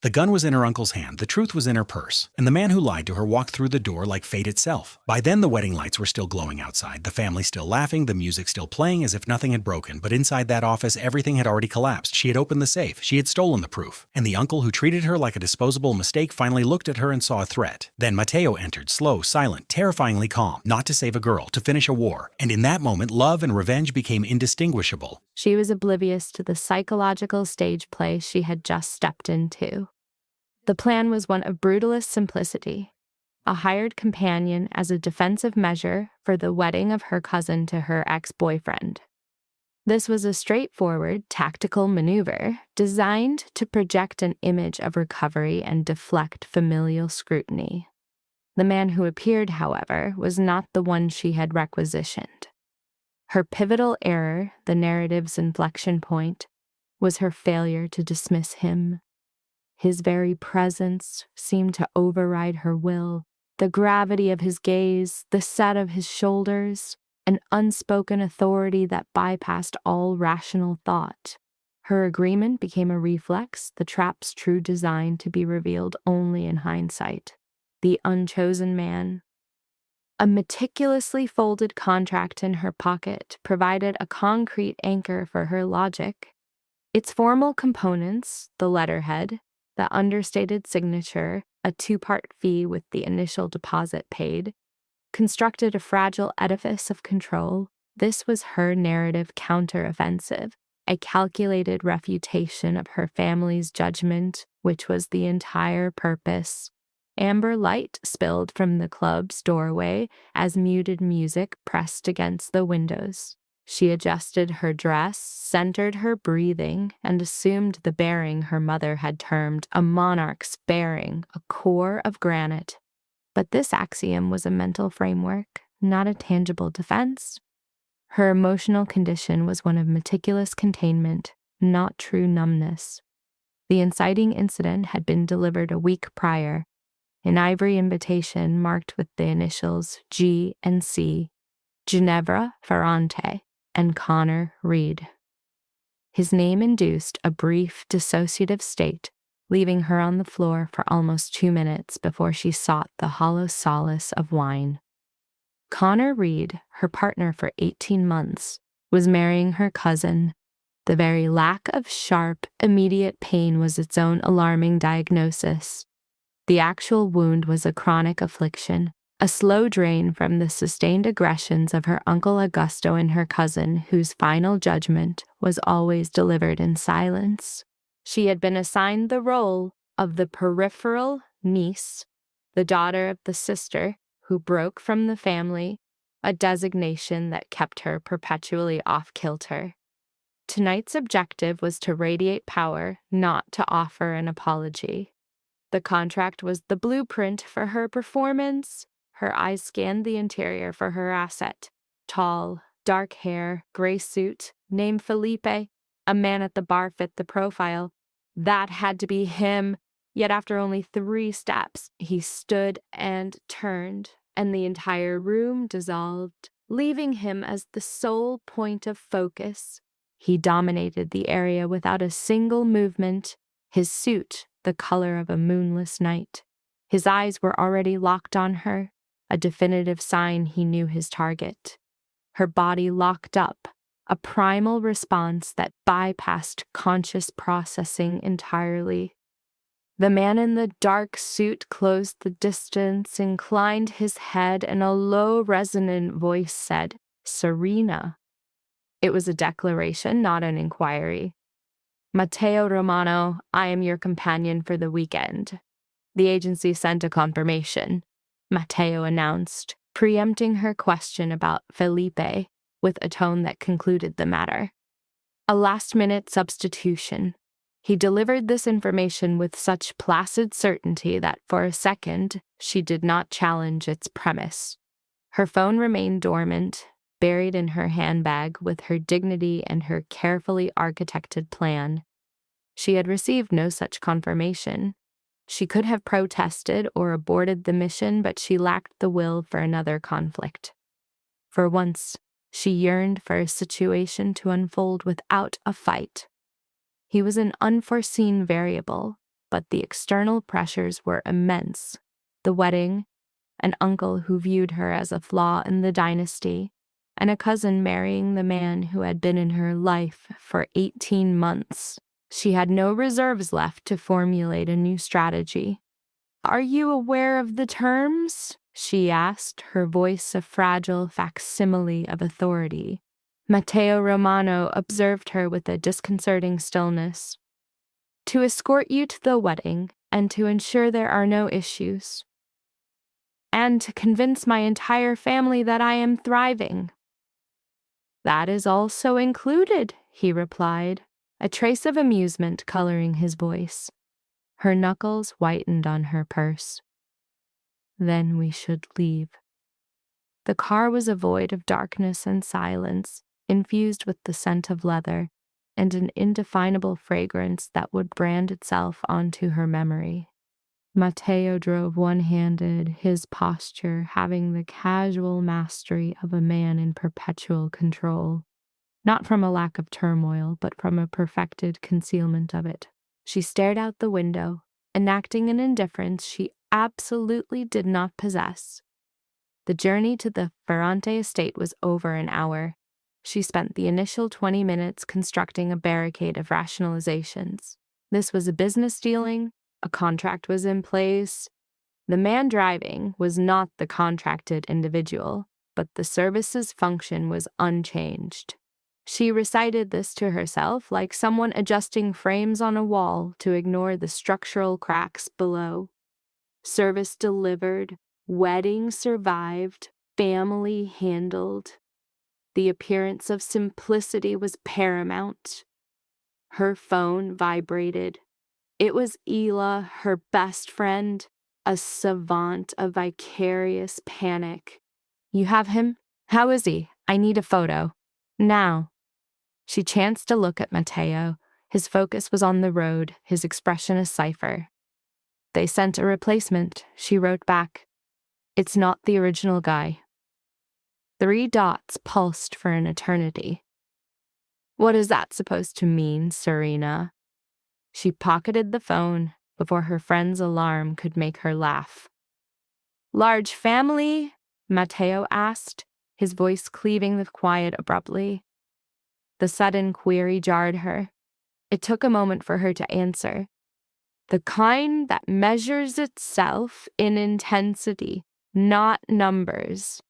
The gun was in her uncle's hand, the truth was in her purse, and the man who lied to her walked through the door like fate itself. By then, the wedding lights were still glowing outside, the family still laughing, the music still playing as if nothing had broken, but inside that office, everything had already collapsed. She had opened the safe, she had stolen the proof, and the uncle who treated her like a disposable mistake finally looked at her and saw a threat. Then Matteo entered, slow, silent, terrifyingly calm, not to save a girl, to finish a war, and in that moment, love and revenge became indistinguishable. She was oblivious to the psychological stage play she had just stepped into. The plan was one of brutalist simplicity, a hired companion as a defensive measure for the wedding of her cousin to her ex-boyfriend. This was a straightforward, tactical maneuver designed to project an image of recovery and deflect familial scrutiny. The man who appeared, however, was not the one she had requisitioned. Her pivotal error, the narrative's inflection point, was her failure to dismiss him. His very presence seemed to override her will. The gravity of his gaze, the set of his shoulders, an unspoken authority that bypassed all rational thought. Her agreement became a reflex, the trap's true design to be revealed only in hindsight. The unchosen man. A meticulously folded contract in her pocket provided a concrete anchor for her logic. Its formal components, the letterhead, the understated signature, a 2-part fee with the initial deposit paid, constructed a fragile edifice of control. This was her narrative counteroffensive, a calculated refutation of her family's judgment, which was the entire purpose. Amber light spilled from the club's doorway as muted music pressed against the windows. She adjusted her dress, centered her breathing, and assumed the bearing her mother had termed a monarch's bearing, a core of granite. But this axiom was a mental framework, not a tangible defense. Her emotional condition was one of meticulous containment, not true numbness. The inciting incident had been delivered a week prior, an ivory invitation marked with the initials G and C, Ginevra Ferrante, and Connor Reed. His name induced a brief dissociative state, leaving her on the floor for almost 2 minutes before she sought the hollow solace of wine. Connor Reed, her partner for 18 months, was marrying her cousin. The very lack of sharp, immediate pain was its own alarming diagnosis. The actual wound was a chronic affliction, a slow drain from the sustained aggressions of her Uncle Augusto and her cousin, whose final judgment was always delivered in silence. She had been assigned the role of the peripheral niece, the daughter of the sister who broke from the family, a designation that kept her perpetually off-kilter. Tonight's objective was to radiate power, not to offer an apology. The contract was the blueprint for her performance. Her eyes scanned the interior for her asset. Tall, dark hair, gray suit, name Felipe. A man at the bar fit the profile. That had to be him. Yet after only 3 steps, he stood and turned, and the entire room dissolved, leaving him as the sole point of focus. He dominated the area without a single movement, his suit the color of a moonless night. His eyes were already locked on her, a definitive sign he knew his target. Her body locked up, a primal response that bypassed conscious processing entirely. The man in the dark suit closed the distance, inclined his head, and a low, resonant voice said, "Serena." It was a declaration, not an inquiry. "Matteo Romano, I am your companion for the weekend." The agency sent a confirmation, Matteo announced, preempting her question about Felipe with a tone that concluded the matter. A last-minute substitution. He delivered this information with such placid certainty that for a second she did not challenge its premise. Her phone remained dormant, buried in her handbag with her dignity and her carefully architected plan. She had received no such confirmation. She could have protested or aborted the mission, but she lacked the will for another conflict. For once, she yearned for a situation to unfold without a fight. He was an unforeseen variable, but the external pressures were immense. The wedding, an uncle who viewed her as a flaw in the dynasty, and a cousin marrying the man who had been in her life for 18 months. She had no reserves left to formulate a new strategy. "Are you aware of the terms?" she asked, her voice a fragile facsimile of authority. Matteo Romano observed her with a disconcerting stillness. "To escort you to the wedding and to ensure there are no issues. And to convince my entire family that I am thriving." "That is also included," he replied, a trace of amusement coloring his voice. Her knuckles whitened on her purse. "Then we should leave." The car was a void of darkness and silence, infused with the scent of leather and an indefinable fragrance that would brand itself onto her memory. Matteo drove one-handed, his posture having the casual mastery of a man in perpetual control, not from a lack of turmoil, but from a perfected concealment of it. She stared out the window, enacting an indifference she absolutely did not possess. The journey to the Ferrante estate was over an hour. She spent the initial 20 minutes constructing a barricade of rationalizations. This was a business dealing, a contract was in place. The man driving was not the contracted individual, but the service's function was unchanged. She recited this to herself like someone adjusting frames on a wall to ignore the structural cracks below. Service delivered, wedding survived, family handled. The appearance of simplicity was paramount. Her phone vibrated. It was Ela, her best friend, a savant of vicarious panic. "You have him? How is he? I need a photo. Now." She chanced to look at Matteo. His focus was on the road, his expression a cipher. "They sent a replacement," she wrote back. "It's not the original guy." 3 dots pulsed for an eternity. "What is that supposed to mean, Serena?" She pocketed the phone before her friend's alarm could make her laugh. "Large family?" Matteo asked, his voice cleaving the quiet abruptly. The sudden query jarred her. It took a moment for her to answer. "The kind that measures itself in intensity, not numbers."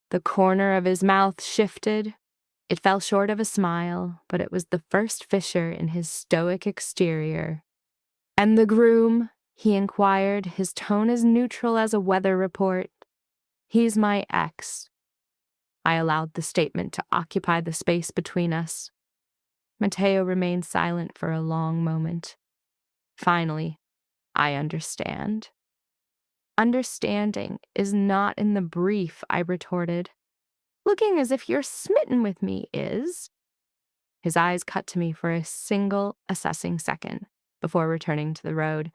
The corner of his mouth shifted. It fell short of a smile, but it was the first fissure in his stoic exterior. "And the groom?" he inquired, his tone as neutral as a weather report. "He's my ex." I allowed the statement to occupy the space between us. Matteo remained silent for a long moment. Finally, "I understand." "Understanding is not in the brief," I retorted. "Looking as if you're smitten with me is." His eyes cut to me for a single assessing second before returning to the road.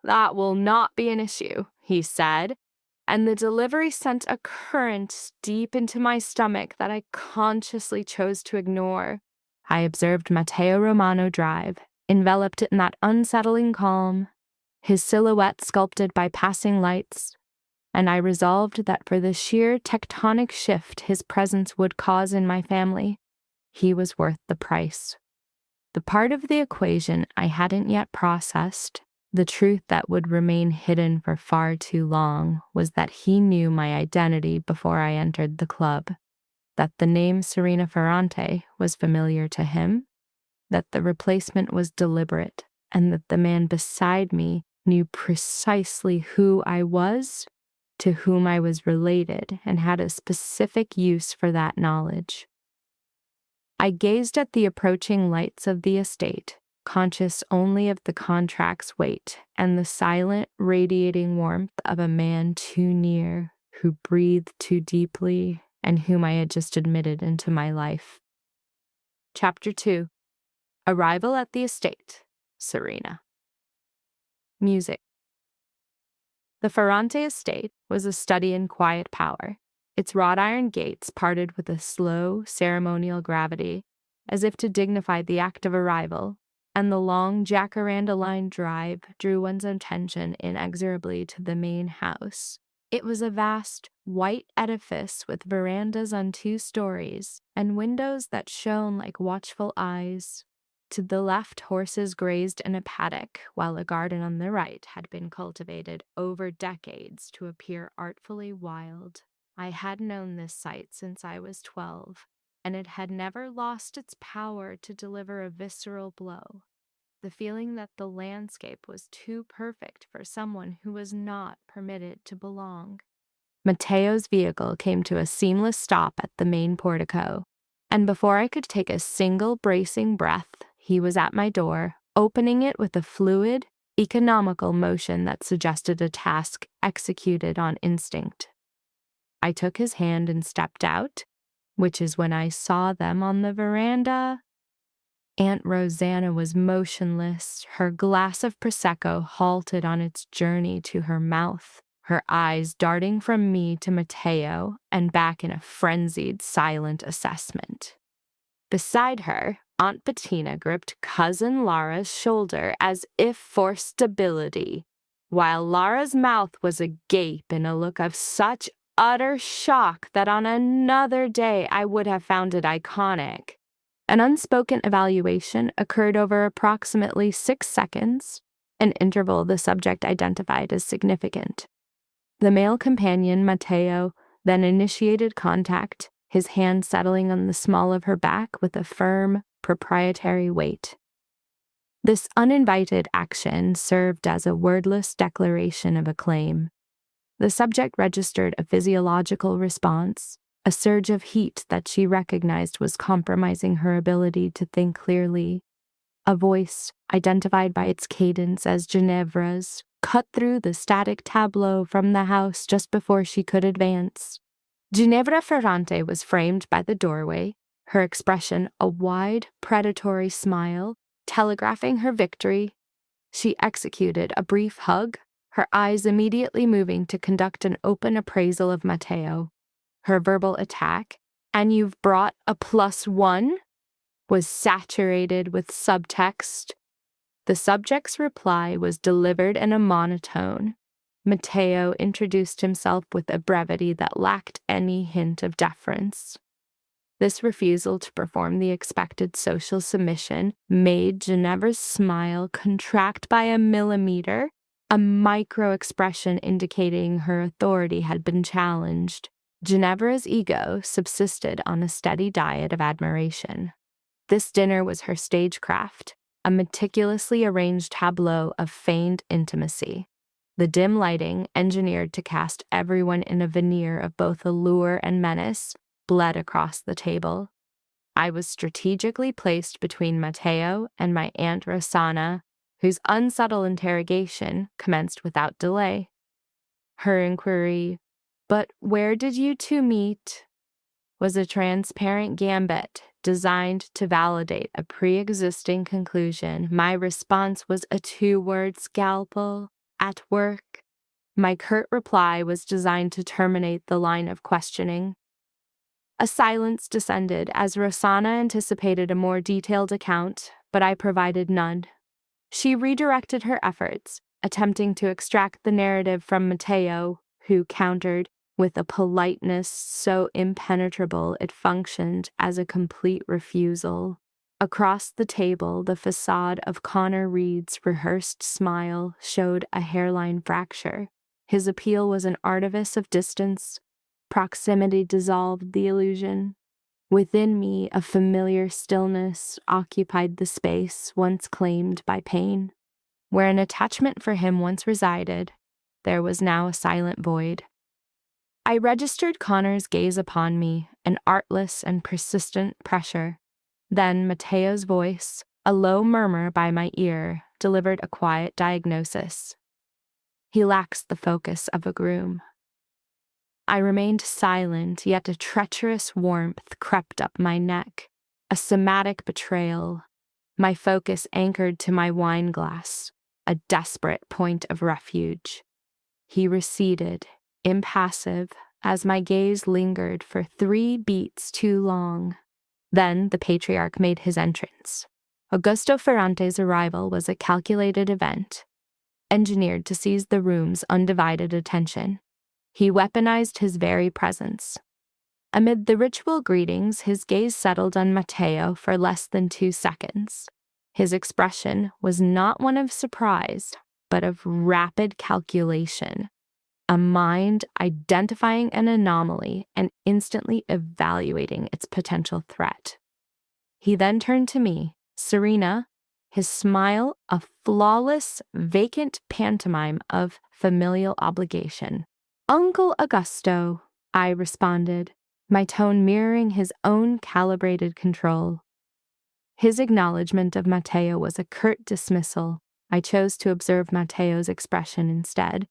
"That will not be an issue," he said, and the delivery sent a current deep into my stomach that I consciously chose to ignore. I observed Matteo Romano drive, enveloped in that unsettling calm, his silhouette sculpted by passing lights, and I resolved that for the sheer tectonic shift his presence would cause in my family, he was worth the price. The part of the equation I hadn't yet processed, the truth that would remain hidden for far too long, was that he knew my identity before I entered the club, that the name Serena Ferrante was familiar to him, that the replacement was deliberate, and that the man beside me knew precisely who I was, to whom I was related, and had a specific use for that knowledge. I gazed at the approaching lights of the estate, conscious only of the contract's weight and the silent, radiating warmth of a man too near, who breathed too deeply, and whom I had just admitted into my life. Chapter 2. Arrival at the estate. Serena. Music. The Ferrante estate was a study in quiet power, its wrought iron gates parted with a slow, ceremonial gravity, as if to dignify the act of arrival, and the long jacaranda-lined drive drew one's attention inexorably to the main house. It was a vast, white edifice with verandas on 2 stories and windows that shone like watchful eyes. To the left, horses grazed in a paddock, while a garden on the right had been cultivated over decades to appear artfully wild. I had known this site since I was 12, and it had never lost its power to deliver a visceral blow. The feeling that the landscape was too perfect for someone who was not permitted to belong. Mateo's vehicle came to a seamless stop at the main portico, and before I could take a single bracing breath, he was at my door, opening it with a fluid, economical motion that suggested a task executed on instinct. I took his hand and stepped out, which is when I saw them on the veranda. Aunt Rosanna was motionless, her glass of Prosecco halted on its journey to her mouth, her eyes darting from me to Mateo and back in a frenzied, silent assessment. Beside her, Aunt Bettina gripped Cousin Lara's shoulder as if for stability, while Lara's mouth was agape in a look of such utter shock that on another day I would have found it iconic. An unspoken evaluation occurred over approximately 6 seconds, an interval the subject identified as significant. The male companion, Mateo, then initiated contact, his hand settling on the small of her back with a firm, proprietary weight. This uninvited action served as a wordless declaration of acclaim. The subject registered a physiological response, a surge of heat that she recognized was compromising her ability to think clearly. A voice, identified by its cadence as Ginevra's, cut through the static tableau from the house just before she could advance. Ginevra Ferrante was framed by the doorway, her expression a wide, predatory smile, telegraphing her victory. She executed a brief hug, her eyes immediately moving to conduct an open appraisal of Mateo. Her verbal attack, "And you've brought a +1?" was saturated with subtext. The subject's reply was delivered in a monotone. Mateo introduced himself with a brevity that lacked any hint of deference. This refusal to perform the expected social submission made Ginevra's smile contract by a millimeter, a micro-expression indicating her authority had been challenged. Ginevra's ego subsisted on a steady diet of admiration. This dinner was her stagecraft, a meticulously arranged tableau of feigned intimacy. The dim lighting, engineered to cast everyone in a veneer of both allure and menace, bled across the table. I was strategically placed between Mateo and my Aunt Rosanna, whose unsubtle interrogation commenced without delay. Her inquiry, "But where did you two meet?" was a transparent gambit designed to validate a pre-existing conclusion. My response was a 2-word scalpel. "At work." My curt reply was designed to terminate the line of questioning. A silence descended as Rosanna anticipated a more detailed account, but I provided none. She redirected her efforts, attempting to extract the narrative from Mateo, who countered with a politeness so impenetrable it functioned as a complete refusal. Across the table, the facade of Connor Reed's rehearsed smile showed a hairline fracture. His appeal was an artifice of distance. Proximity dissolved the illusion. Within me, a familiar stillness occupied the space once claimed by pain. Where an attachment for him once resided, there was now a silent void. I registered Connor's gaze upon me, an artless and persistent pressure. Then Mateo's voice, a low murmur by my ear, delivered a quiet diagnosis. "He lacks the focus of a groom." I remained silent, yet a treacherous warmth crept up my neck, a somatic betrayal, my focus anchored to my wine glass, a desperate point of refuge. He receded, impassive, as my gaze lingered for 3 beats too long. Then the patriarch made his entrance. Augusto Ferrante's arrival was a calculated event, engineered to seize the room's undivided attention. He weaponized his very presence. Amid the ritual greetings, his gaze settled on Matteo for less than 2 seconds. His expression was not one of surprise, but of rapid calculation, a mind identifying an anomaly and instantly evaluating its potential threat. He then turned to me, Serena, his smile a flawless, vacant pantomime of familial obligation. "Uncle Augusto," I responded, my tone mirroring his own calibrated control. His acknowledgement of Matteo was a curt dismissal. I chose to observe Matteo's expression instead,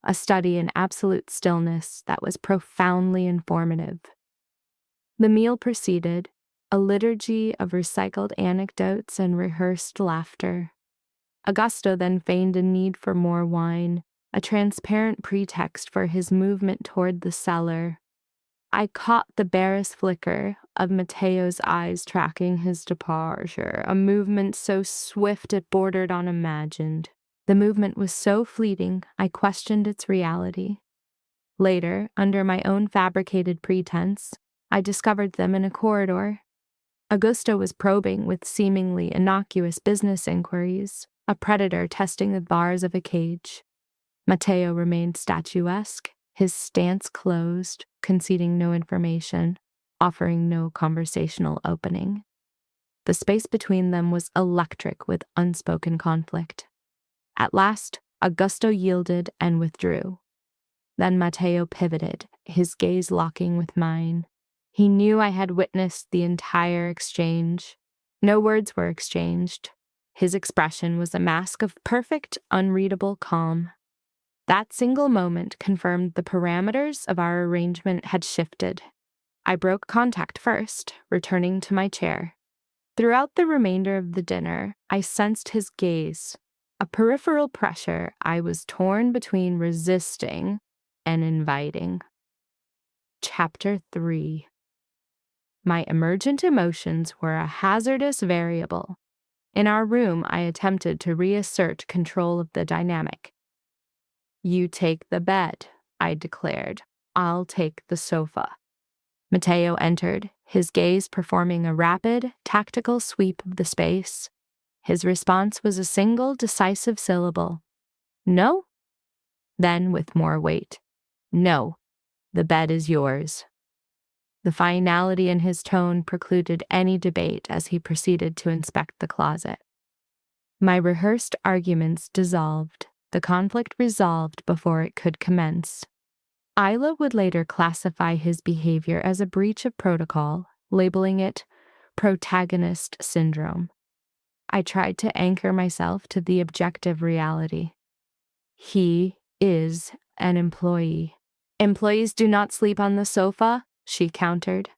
a study in absolute stillness that was profoundly informative. The meal proceeded, a liturgy of recycled anecdotes and rehearsed laughter. Augusto then feigned a need for more wine, a transparent pretext for his movement toward the cellar. I caught the barest flicker of Matteo's eyes tracking his departure, a movement so swift it bordered on imagined. The movement was so fleeting, I questioned its reality. Later, under my own fabricated pretense, I discovered them in a corridor. Augusto was probing with seemingly innocuous business inquiries, a predator testing the bars of a cage. Matteo remained statuesque, his stance closed, conceding no information, offering no conversational opening. The space between them was electric with unspoken conflict. At last, Augusto yielded and withdrew. Then Matteo pivoted, his gaze locking with mine. He knew I had witnessed the entire exchange. No words were exchanged. His expression was a mask of perfect, unreadable calm. That single moment confirmed the parameters of our arrangement had shifted. I broke contact first, returning to my chair. Throughout the remainder of the dinner, I sensed his gaze, a peripheral pressure I was torn between resisting and inviting. Chapter 3. My emergent emotions were a hazardous variable. In our room, I attempted to reassert control of the dynamic. "You take the bed," I declared. "I'll take the sofa." Matteo entered, his gaze performing a rapid, tactical sweep of the space. His response was a single, decisive syllable. "No?" Then, with more weight, "No, the bed is yours." The finality in his tone precluded any debate as he proceeded to inspect the closet. My rehearsed arguments dissolved, the conflict resolved before it could commence. Isla would later classify his behavior as a breach of protocol, labeling it protagonist syndrome. I tried to anchor myself to the objective reality. He is an employee. "Employees do not sleep on the sofa," she countered.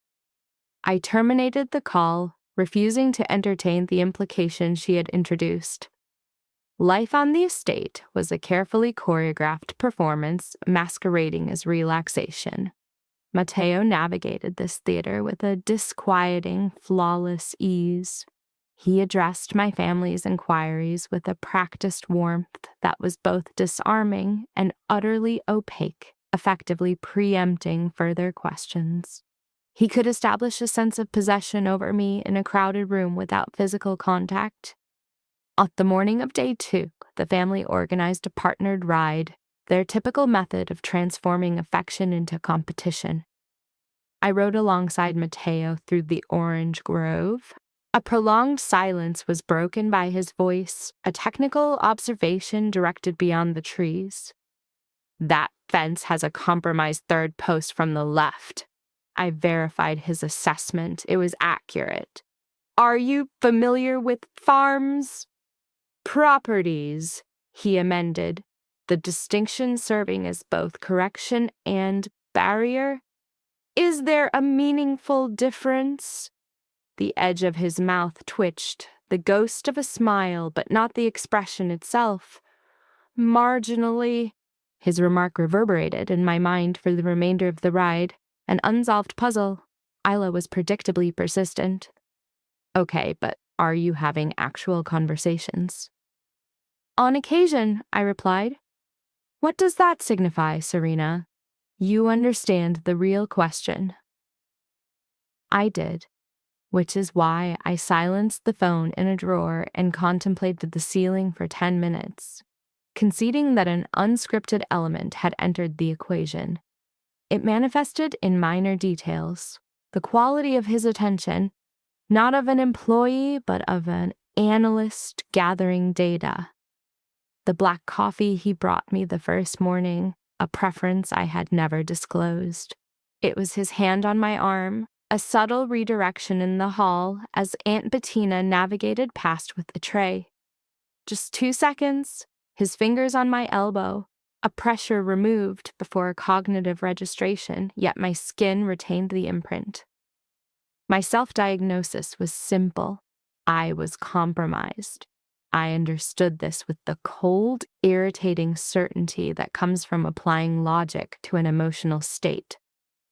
I terminated the call, refusing to entertain the implication she had introduced. Life on the estate was a carefully choreographed performance masquerading as relaxation. Matteo navigated this theater with a disquieting, flawless ease. He addressed my family's inquiries with a practiced warmth that was both disarming and utterly opaque, effectively preempting further questions. He could establish a sense of possession over me in a crowded room without physical contact. On the morning of day 2, the family organized a partnered ride, their typical method of transforming affection into competition. I rode alongside Matteo through the orange grove. A prolonged silence was broken by his voice, a technical observation directed beyond the trees. "That fence has a compromised third post from the left." I verified his assessment. It was accurate. "Are you familiar with farms?" "Properties," he amended, the distinction serving as both correction and barrier. "Is there a meaningful difference?" The edge of his mouth twitched, the ghost of a smile, but not the expression itself. "Marginally." His remark reverberated in my mind for the remainder of the ride, an unsolved puzzle. Isla was predictably persistent. "Okay, but Are you having actual conversations? On occasion, I replied. What does that signify, Serena? You understand the real question. I did, which is why I silenced the phone in a drawer and contemplated the ceiling for 10 minutes, conceding that an unscripted element had entered the equation. It manifested in minor details, the quality of his attention, not of an employee, but of an analyst gathering data. The black coffee he brought me the first morning, a preference I had never disclosed. It was his hand on my arm, a subtle redirection in the hall as Aunt Bettina navigated past with the tray. Just 2 seconds, his fingers on my elbow, a pressure removed before a cognitive registration, yet my skin retained the imprint. My self-diagnosis was simple. I was compromised. I understood this with the cold, irritating certainty that comes from applying logic to an emotional state.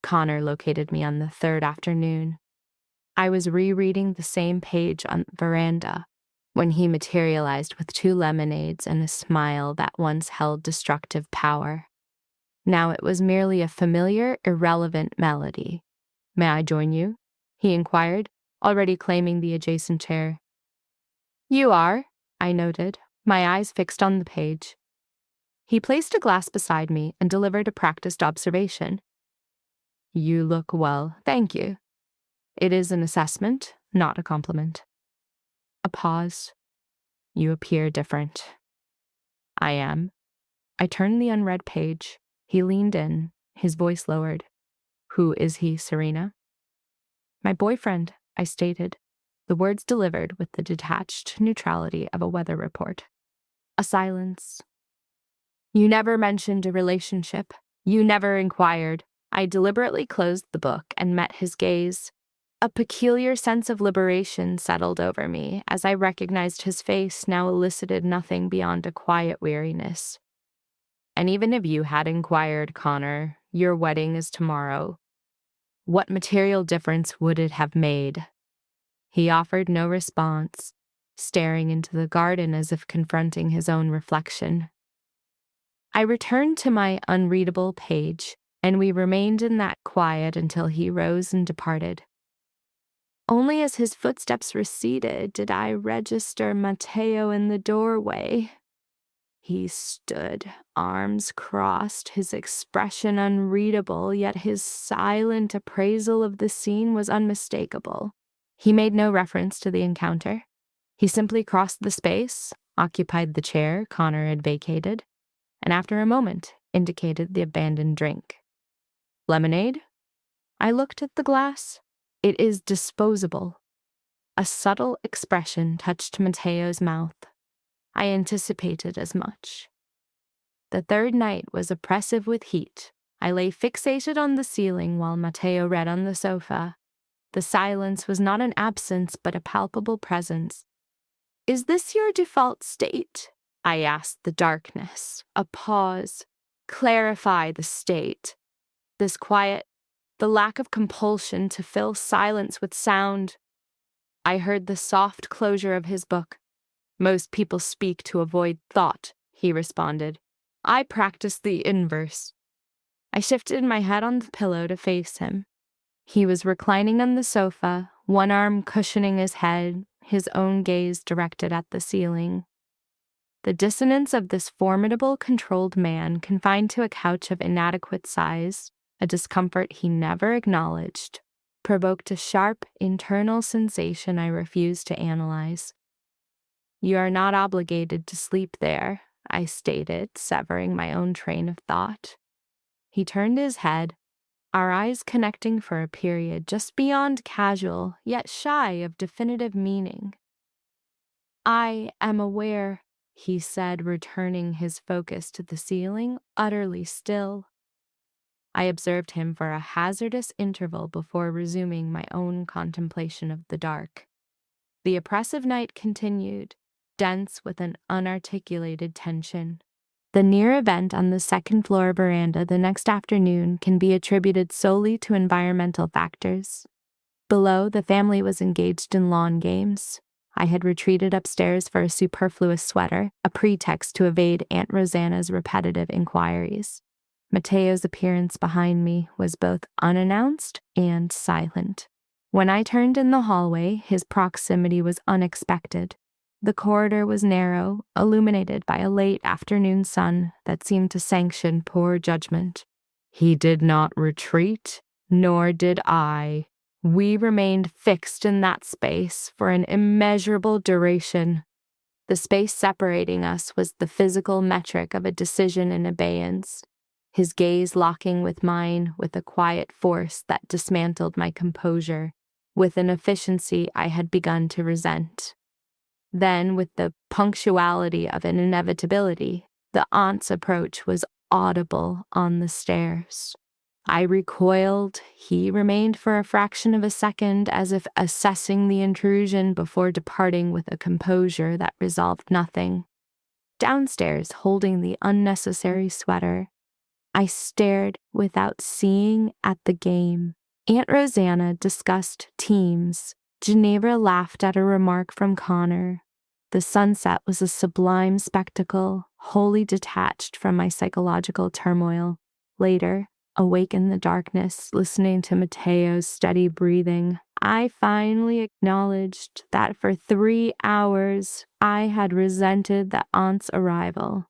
Connor located me on the third afternoon. I was rereading the same page on the veranda when he materialized with 2 lemonades and a smile that once held destructive power. Now it was merely a familiar, irrelevant melody. May I join you? He inquired, already claiming the adjacent chair. You are, I noted, my eyes fixed on the page. He placed a glass beside me and delivered a practiced observation. You look well, thank you. It is an assessment, not a compliment. A pause. You appear different. I am. I turned the unread page. He leaned in, his voice lowered. Who is he, Serena? My boyfriend, I stated, the words delivered with the detached neutrality of a weather report. A silence. You never mentioned a relationship. You never inquired. I deliberately closed the book and met his gaze. A peculiar sense of liberation settled over me as I recognized his face now elicited nothing beyond a quiet weariness. And even if you had inquired, Connor, your wedding is tomorrow. What material difference would it have made? He offered no response, staring into the garden as if confronting his own reflection. I returned to my unreadable page, and we remained in that quiet until he rose and departed. Only as his footsteps receded did I register Matteo in the doorway. He stood, arms crossed, his expression unreadable, yet his silent appraisal of the scene was unmistakable. He made no reference to the encounter. He simply crossed the space, occupied the chair Connor had vacated, and after a moment indicated the abandoned drink. Lemonade? I looked at the glass. It is disposable. A subtle expression touched Matteo's mouth. I anticipated as much. The third night was oppressive with heat. I lay fixated on the ceiling while Matteo read on the sofa. The silence was not an absence but a palpable presence. Is this your default state? I asked the darkness. A pause. Clarify the state. This quiet, the lack of compulsion to fill silence with sound. I heard the soft closure of his book. Most people speak to avoid thought, he responded. I practice the inverse. I shifted my head on the pillow to face him. He was reclining on the sofa, one arm cushioning his head, his own gaze directed at the ceiling. The dissonance of this formidable, controlled man confined to a couch of inadequate size, a discomfort he never acknowledged, provoked a sharp, internal sensation I refused to analyze. You are not obligated to sleep there, I stated, severing my own train of thought. He turned his head, our eyes connecting for a period just beyond casual, yet shy of definitive meaning. I am aware, he said, returning his focus to the ceiling, utterly still. I observed him for a hazardous interval before resuming my own contemplation of the dark. The oppressive night continued, dense with an unarticulated tension. The near event on the second-floor veranda the next afternoon can be attributed solely to environmental factors. Below, the family was engaged in lawn games. I had retreated upstairs for a superfluous sweater, a pretext to evade Aunt Rosanna's repetitive inquiries. Mateo's appearance behind me was both unannounced and silent. When I turned in the hallway, his proximity was unexpected. The corridor was narrow, illuminated by a late afternoon sun that seemed to sanction poor judgment. He did not retreat, nor did I. We remained fixed in that space for an immeasurable duration. The space separating us was the physical metric of a decision in abeyance, his gaze locking with mine with a quiet force that dismantled my composure, with an efficiency I had begun to resent. Then, with the punctuality of an inevitability, the aunt's approach was audible on the stairs. I recoiled. He remained for a fraction of a second, as if assessing the intrusion before departing with a composure that resolved nothing. Downstairs, holding the unnecessary sweater, I stared without seeing at the game. Aunt Rosanna discussed teams. Ginevra laughed at a remark from Connor. The sunset was a sublime spectacle, wholly detached from my psychological turmoil. Later, awake in the darkness, listening to Mateo's steady breathing, I finally acknowledged that for 3 hours I had resented the aunt's arrival.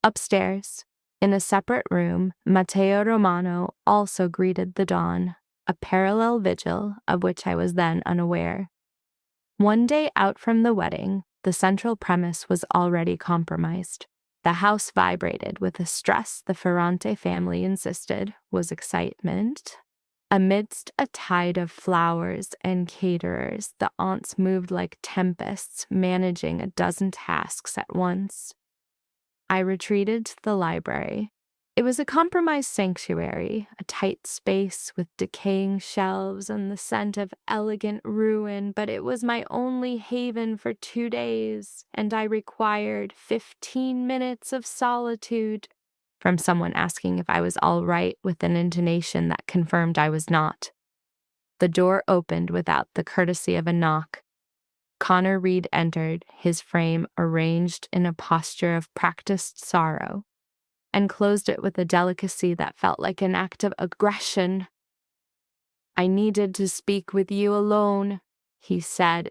Upstairs, in a separate room, Mateo Romano also greeted the dawn, a parallel vigil of which I was then unaware. One day out from the wedding, the central premise was already compromised. The house vibrated with a stress the Ferrante family insisted was excitement. Amidst a tide of flowers and caterers, the aunts moved like tempests, managing a dozen tasks at once. I retreated to the library. It was a compromised sanctuary, a tight space with decaying shelves and the scent of elegant ruin, but it was my only haven for 2 days, and I required 15 minutes of solitude from someone asking if I was all right with an intonation that confirmed I was not. The door opened without the courtesy of a knock. Connor Reed entered, his frame arranged in a posture of practiced sorrow, and closed it with a delicacy that felt like an act of aggression. "I needed to speak with you alone," he said.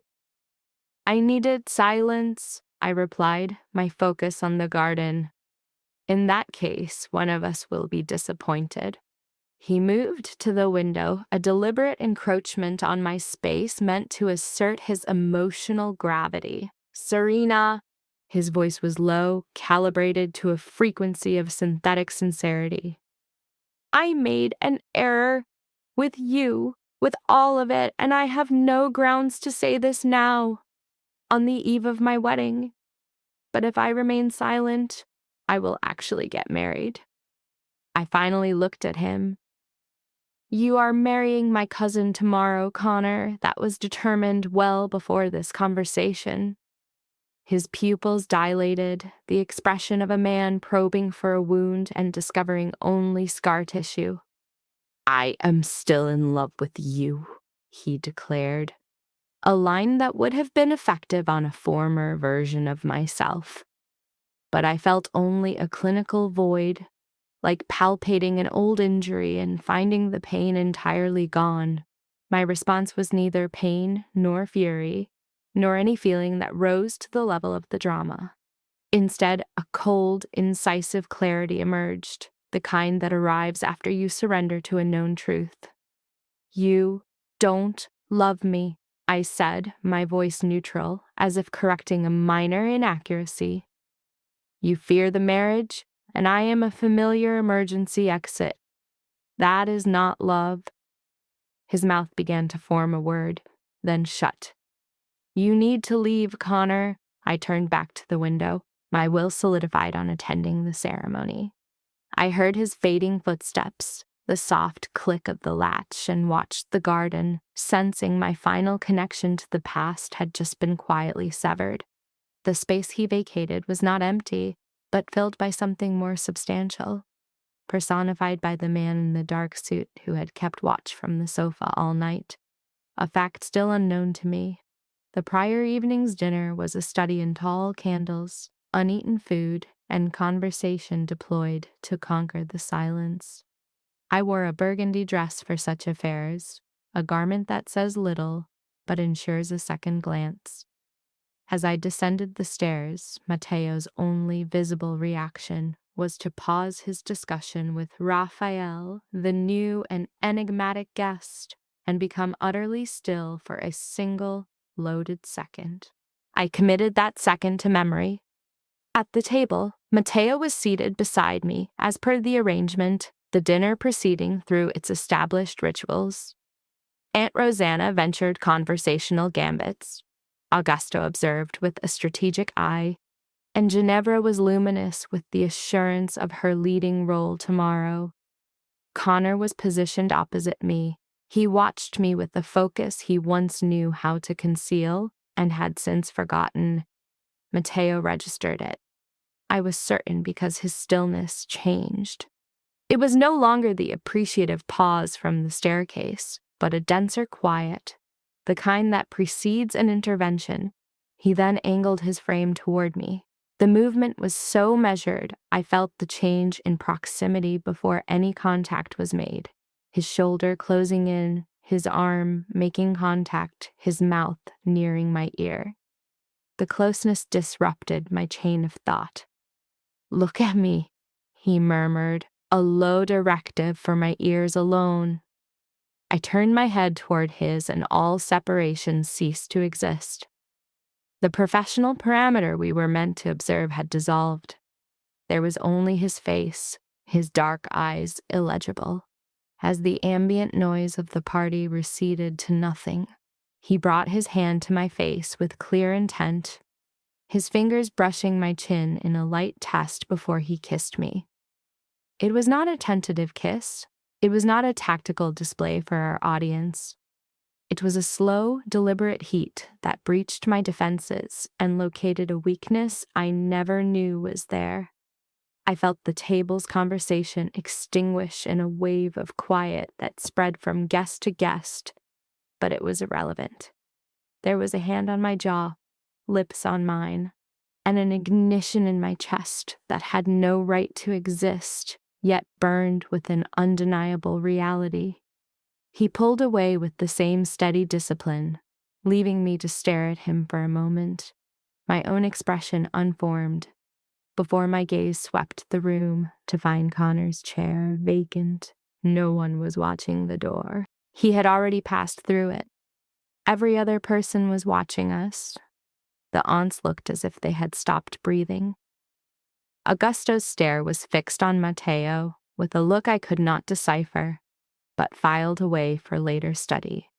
"I needed silence," I replied, my focus on the garden. "In that case, one of us will be disappointed." He moved to the window, a deliberate encroachment on my space meant to assert his emotional gravity. "Serena," his voice was low, calibrated to a frequency of synthetic sincerity, "I made an error. With you, with all of it, and I have no grounds to say this now, on the eve of my wedding. But if I remain silent, I will actually get married." I finally looked at him. "You are marrying my cousin tomorrow, Connor. That was determined well before this conversation." His pupils dilated, the expression of a man probing for a wound and discovering only scar tissue. "I am still in love with you," he declared, a line that would have been effective on a former version of myself. But I felt only a clinical void, like palpating an old injury and finding the pain entirely gone. My response was neither pain nor fury, nor any feeling that rose to the level of the drama. Instead, a cold, incisive clarity emerged, the kind that arrives after you surrender to a known truth. "You don't love me," I said, my voice neutral, as if correcting a minor inaccuracy. "You fear the marriage, and I am a familiar emergency exit. That is not love." His mouth began to form a word, then shut. "You need to leave, Connor." I turned back to the window, my will solidified on attending the ceremony. I heard his fading footsteps, the soft click of the latch, and watched the garden, sensing my final connection to the past had just been quietly severed. The space he vacated was not empty, but filled by something more substantial, personified by the man in the dark suit who had kept watch from the sofa all night. A fact still unknown to me. The prior evening's dinner was a study in tall candles, uneaten food, and conversation deployed to conquer the silence. I wore a burgundy dress for such affairs, a garment that says little, but ensures a second glance. As I descended the stairs, Matteo's only visible reaction was to pause his discussion with Raphael, the new and enigmatic guest, and become utterly still for a single loaded second. I committed that second to memory. At the table, Matteo was seated beside me, as per the arrangement, the dinner proceeding through its established rituals. Aunt Rosanna ventured conversational gambits, Augusto observed with a strategic eye, and Ginevra was luminous with the assurance of her leading role tomorrow. Connor was positioned opposite me. He watched me with the focus he once knew how to conceal and had since forgotten. Matteo registered it. I was certain because his stillness changed. It was no longer the appreciative pause from the staircase, but a denser quiet, the kind that precedes an intervention. He then angled his frame toward me. The movement was so measured, I felt the change in proximity before any contact was made. His shoulder closing in, his arm making contact, his mouth nearing my ear. The closeness disrupted my chain of thought. "Look at me," he murmured, a low directive for my ears alone. I turned my head toward his, and all separation ceased to exist. The professional parameter we were meant to observe had dissolved. There was only his face, his dark eyes illegible. As the ambient noise of the party receded to nothing, he brought his hand to my face with clear intent, his fingers brushing my chin in a light test before he kissed me. It was not a tentative kiss. It was not a tactical display for our audience. It was a slow, deliberate heat that breached my defenses and located a weakness I never knew was there. I felt the table's conversation extinguish in a wave of quiet that spread from guest to guest, but it was irrelevant. There was a hand on my jaw, lips on mine, and an ignition in my chest that had no right to exist, yet burned with an undeniable reality. He pulled away with the same steady discipline, leaving me to stare at him for a moment, my own expression unformed, before my gaze swept the room to find Connor's chair vacant. No one was watching the door. He had already passed through it. Every other person was watching us. The aunts looked as if they had stopped breathing. Augusto's stare was fixed on Matteo with a look I could not decipher, but filed away for later study.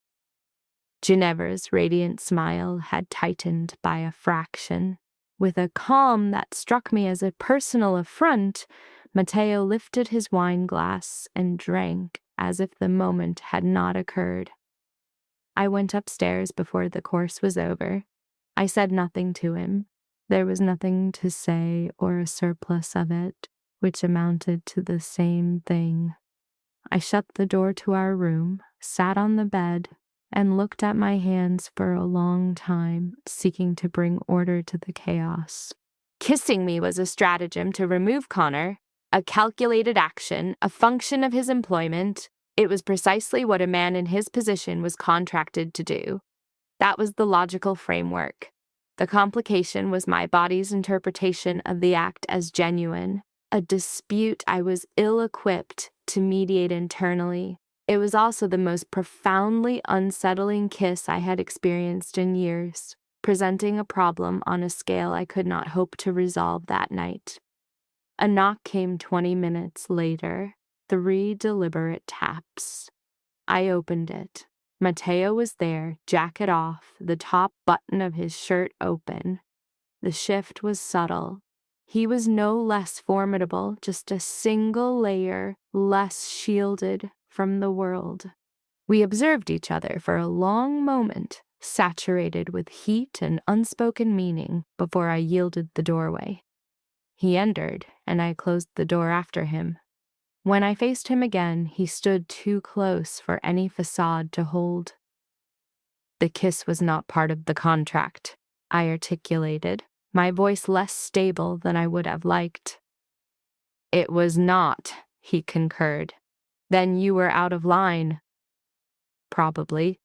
Ginevra's radiant smile had tightened by a fraction. With a calm that struck me as a personal affront, Matteo lifted his wine glass and drank as if the moment had not occurred. I went upstairs before the course was over. I said nothing to him. There was nothing to say or a surplus of it, which amounted to the same thing. I shut the door to our room, sat on the bed, and looked at my hands for a long time, seeking to bring order to the chaos. Kissing me was a stratagem to remove Connor, a calculated action, a function of his employment. It was precisely what a man in his position was contracted to do. That was the logical framework. The complication was my body's interpretation of the act as genuine, a dispute I was ill-equipped to mediate internally. It was also the most profoundly unsettling kiss I had experienced in years, presenting a problem on a scale I could not hope to resolve that night. A knock came 20 minutes later, 3 deliberate taps. I opened it. Matteo was there, jacket off, the top button of his shirt open. The shift was subtle. He was no less formidable, just a single layer less shielded from the world. We observed each other for a long moment, saturated with heat and unspoken meaning, before I yielded the doorway. He entered, and I closed the door after him. When I faced him again, he stood too close for any facade to hold. The kiss was not part of the contract, I articulated, my voice less stable than I would have liked. It was not, he concurred. Then you were out of line. Probably.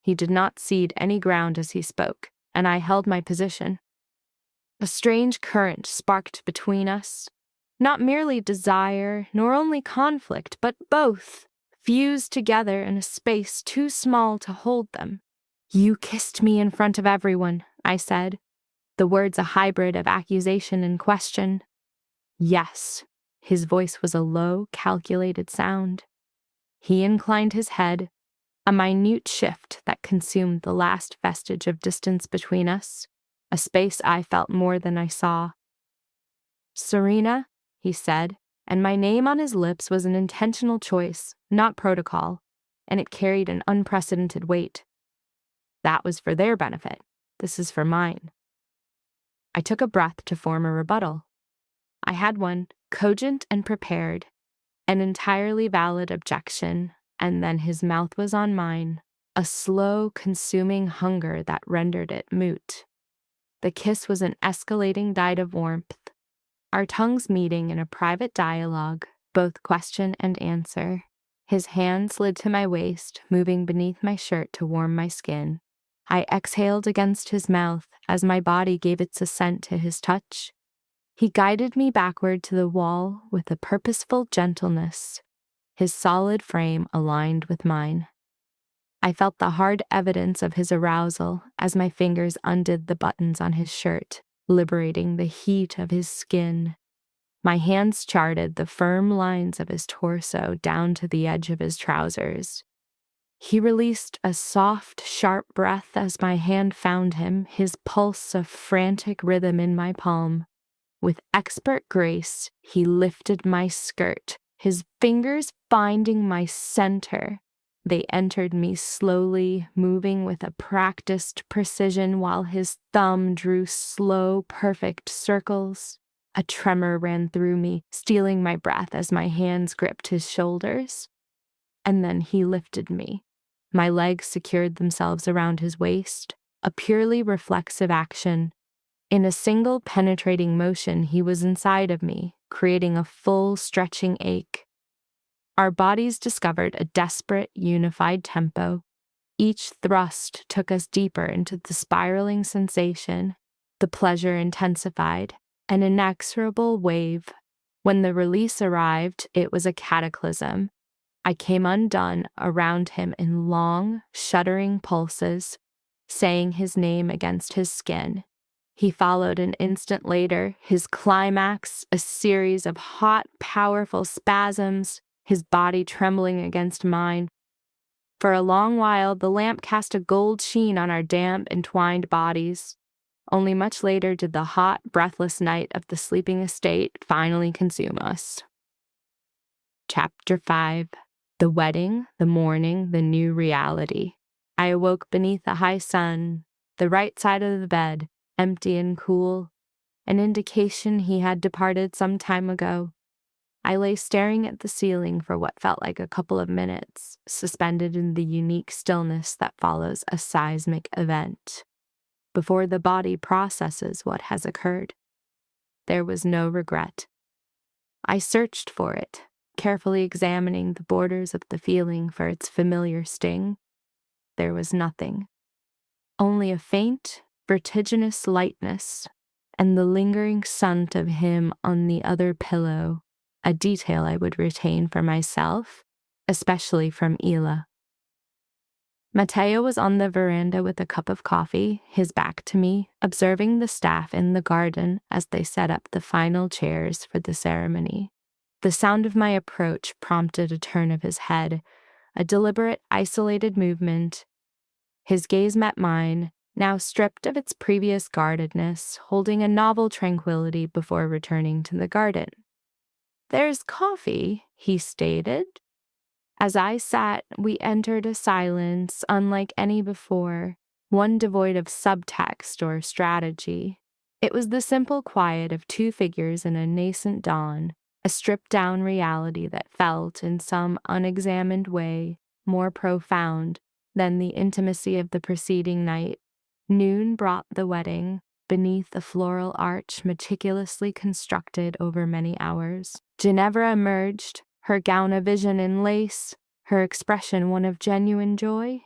He did not cede any ground as he spoke, and I held my position. A strange current sparked between us. Not merely desire, nor only conflict, but both, fused together in a space too small to hold them. You kissed me in front of everyone, I said, the words a hybrid of accusation and question. Yes, his voice was a low, calculated sound. He inclined his head, a minute shift that consumed the last vestige of distance between us, a space I felt more than I saw. Serena, he said, and my name on his lips was an intentional choice, not protocol, and it carried an unprecedented weight. That was for their benefit. This is for mine. I took a breath to form a rebuttal. I had one, cogent and prepared, an entirely valid objection, and then his mouth was on mine, a slow, consuming hunger that rendered it moot. The kiss was an escalating tide of warmth, our tongues meeting in a private dialogue, both question and answer. His hand slid to my waist, moving beneath my shirt to warm my skin. I exhaled against his mouth as my body gave its assent to his touch. He guided me backward to the wall with a purposeful gentleness, his solid frame aligned with mine. I felt the hard evidence of his arousal as my fingers undid the buttons on his shirt, liberating the heat of his skin. My hands charted the firm lines of his torso down to the edge of his trousers. He released a soft, sharp breath as my hand found him, his pulse a frantic rhythm in my palm. With expert grace, he lifted my skirt, his fingers finding my center. They entered me slowly, moving with a practiced precision while his thumb drew slow, perfect circles. A tremor ran through me, stealing my breath as my hands gripped his shoulders. And then he lifted me. My legs secured themselves around his waist, a purely reflexive action. In a single penetrating motion, he was inside of me, creating a full, stretching ache. Our bodies discovered a desperate, unified tempo. Each thrust took us deeper into the spiraling sensation. The pleasure intensified, an inexorable wave. When the release arrived, it was a cataclysm. I came undone around him in long, shuddering pulses, saying his name against his skin. He followed an instant later, his climax, a series of hot, powerful spasms, his body trembling against mine. For a long while, the lamp cast a gold sheen on our damp, entwined bodies. Only much later did the hot, breathless night of the sleeping estate finally consume us. Chapter 5. The wedding, the morning, the new reality. I awoke beneath a high sun, the right side of the bed, empty and cool, an indication he had departed some time ago. I lay staring at the ceiling for what felt like a couple of minutes, suspended in the unique stillness that follows a seismic event, before the body processes what has occurred. There was no regret. I searched for it, carefully examining the borders of the feeling for its familiar sting. There was nothing. Only a faint, vertiginous lightness, and the lingering scent of him on the other pillow, a detail I would retain for myself, especially from Ela. Matteo was on the veranda with a cup of coffee, his back to me, observing the staff in the garden as they set up the final chairs for the ceremony. The sound of my approach prompted a turn of his head, a deliberate, isolated movement. His gaze met mine, now stripped of its previous guardedness, holding a novel tranquility before returning to the garden. "There's coffee," he stated. As I sat, we entered a silence unlike any before, one devoid of subtext or strategy. It was the simple quiet of two figures in a nascent dawn, a stripped-down reality that felt, in some unexamined way, more profound, than the intimacy of the preceding night. Noon brought the wedding, beneath a floral arch meticulously constructed over many hours. Ginevra emerged, her gown a vision in lace, her expression one of genuine joy.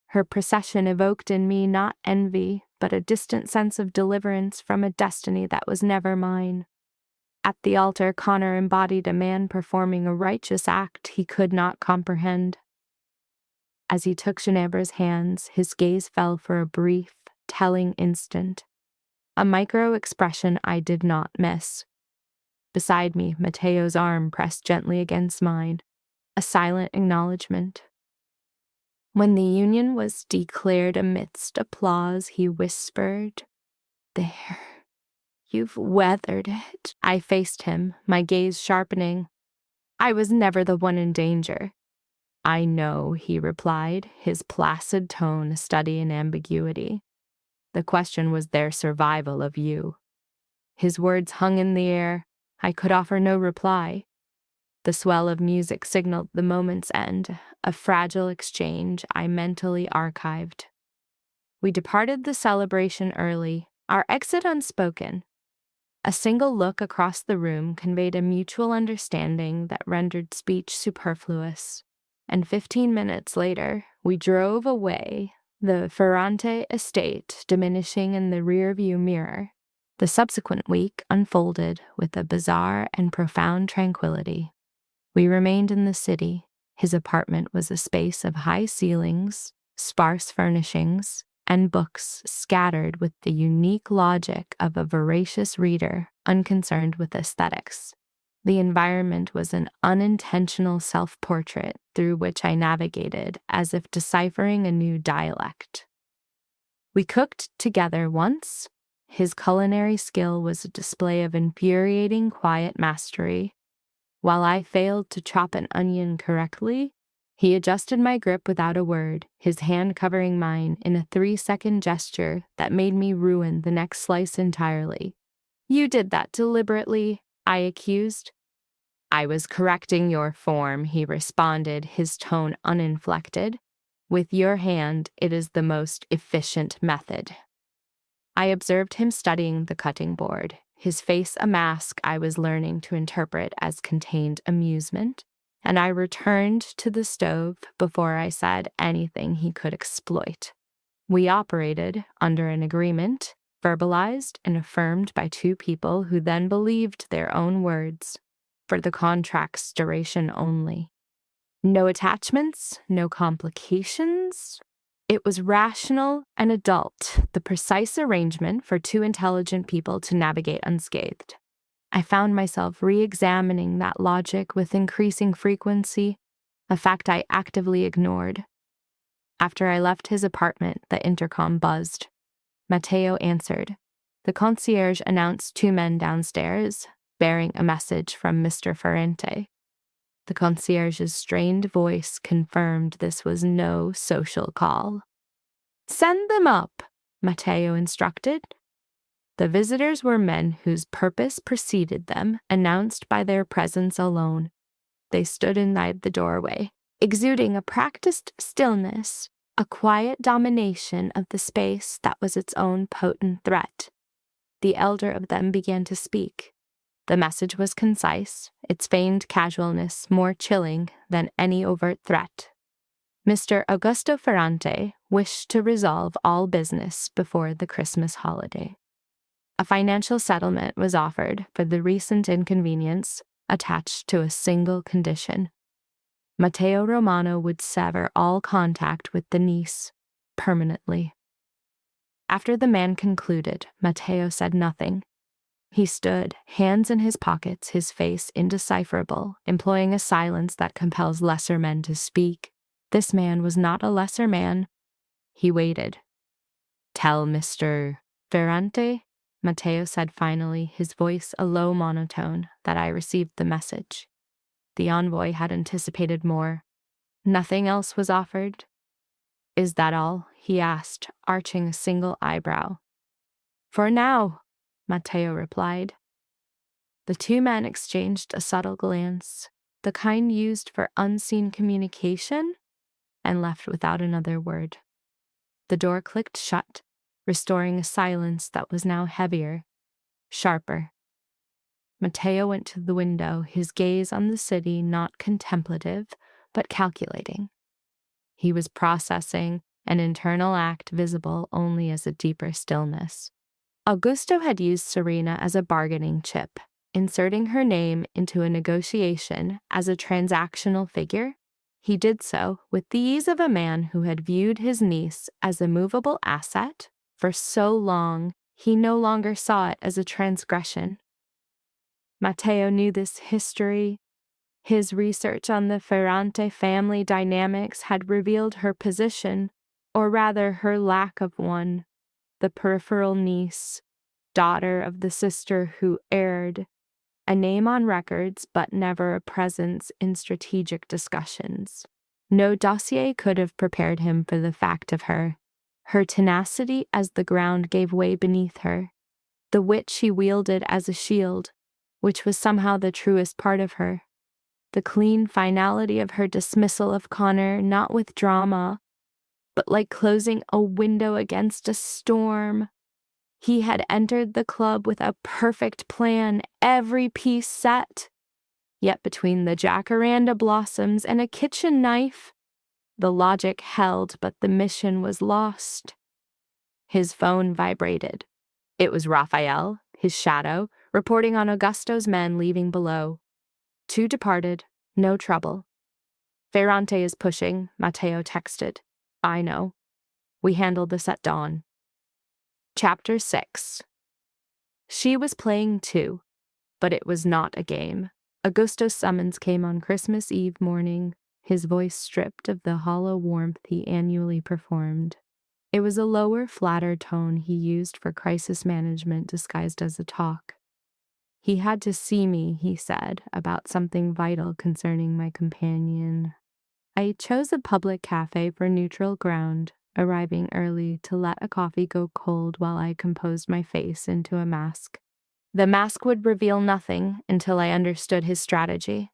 Her procession evoked in me not envy, but a distant sense of deliverance from a destiny that was never mine. At the altar, Connor embodied a man performing a righteous act he could not comprehend. As he took Ginevra's hands, his gaze fell for a brief, telling instant. A micro-expression I did not miss. Beside me, Matteo's arm pressed gently against mine, a silent acknowledgement. When the union was declared amidst applause, he whispered, "There, you've weathered it." I faced him, my gaze sharpening. I was never the one in danger. "I know," he replied, his placid tone a study in ambiguity. "The question was their survival of you." His words hung in the air. I could offer no reply. The swell of music signaled the moment's end, a fragile exchange I mentally archived. We departed the celebration early, our exit unspoken. A single look across the room conveyed a mutual understanding that rendered speech superfluous. And 15 minutes later, we drove away, the Ferrante estate diminishing in the rearview mirror. The subsequent week unfolded with a bizarre and profound tranquility. We remained in the city. His apartment was a space of high ceilings, sparse furnishings, and books scattered with the unique logic of a voracious reader unconcerned with aesthetics. The environment was an unintentional self-portrait through which I navigated as if deciphering a new dialect. We cooked together once. His culinary skill was a display of infuriating quiet mastery. While I failed to chop an onion correctly, he adjusted my grip without a word, his hand covering mine in a 3-second gesture that made me ruin the next slice entirely. "You did that deliberately," I accused. "I was correcting your form," he responded, his tone uninflected. "With your hand, it is the most efficient method." I observed him studying the cutting board, his face a mask I was learning to interpret as contained amusement, and I returned to the stove before I said anything he could exploit. We operated under an agreement, verbalized and affirmed by two people who then believed their own words, for the contract's duration only. No attachments, no complications. It was rational and adult, the precise arrangement for two intelligent people to navigate unscathed. I found myself re-examining that logic with increasing frequency, a fact I actively ignored. After I left his apartment, the intercom buzzed. Matteo answered. The concierge announced two men downstairs, bearing a message from Mr. Ferrante. The concierge's strained voice confirmed this was no social call. "Send them up," Matteo instructed. The visitors were men whose purpose preceded them, announced by their presence alone. They stood inside the doorway, exuding a practiced stillness, a quiet domination of the space that was its own potent threat. The elder of them began to speak. The message was concise, its feigned casualness more chilling than any overt threat. Mr. Augusto Ferrante wished to resolve all business before the Christmas holiday. A financial settlement was offered for the recent inconvenience, attached to a single condition. Matteo Romano would sever all contact with the niece, permanently. After the man concluded, Matteo said nothing. He stood, hands in his pockets, his face indecipherable, employing a silence that compels lesser men to speak. This man was not a lesser man. He waited. "Tell Mr. Ferrante," Matteo said finally, his voice a low monotone, that I received the message. The envoy had anticipated more. Nothing else was offered. "Is that all?" he asked, arching a single eyebrow. "For now," Matteo replied. The two men exchanged a subtle glance, the kind used for unseen communication. and left without another word. The door clicked shut, restoring a silence that was now heavier, sharper. Matteo went to the window, his gaze on the city not contemplative, but calculating. He was processing, an internal act visible only as a deeper stillness. Augusto had used Serena as a bargaining chip, inserting her name into a negotiation as a transactional figure. He did so with the ease of a man who had viewed his niece as a movable asset for so long he no longer saw it as a transgression. Matteo knew this history. His research on the Ferrante family dynamics had revealed her position, or rather her lack of one, the peripheral niece, daughter of the sister who erred, a name on records but never a presence in strategic discussions. No dossier could have prepared him for the fact of her tenacity as the ground gave way beneath her, the wit she wielded as a shield, which was somehow the truest part of her, the clean finality of her dismissal of Connor, not with drama, but like closing a window against a storm. He had entered the club with a perfect plan, every piece set. Yet between the jacaranda blossoms and a kitchen knife, the logic held, but the mission was lost. His phone vibrated. It was Raphael, his shadow, reporting on Augusto's men leaving below. 2 departed, no trouble. Ferrante is pushing, Matteo texted. I know. We handled this at dawn. Chapter 6. She was playing too, but it was not a game. Augusto's summons came on Christmas Eve morning, his voice stripped of the hollow warmth he annually performed. It was a lower, flatter tone he used for crisis management disguised as a talk. He had to see me, he said, about something vital concerning my companion. I chose a public cafe for neutral ground, arriving early to let a coffee go cold while I composed my face into a mask. The mask would reveal nothing until I understood his strategy.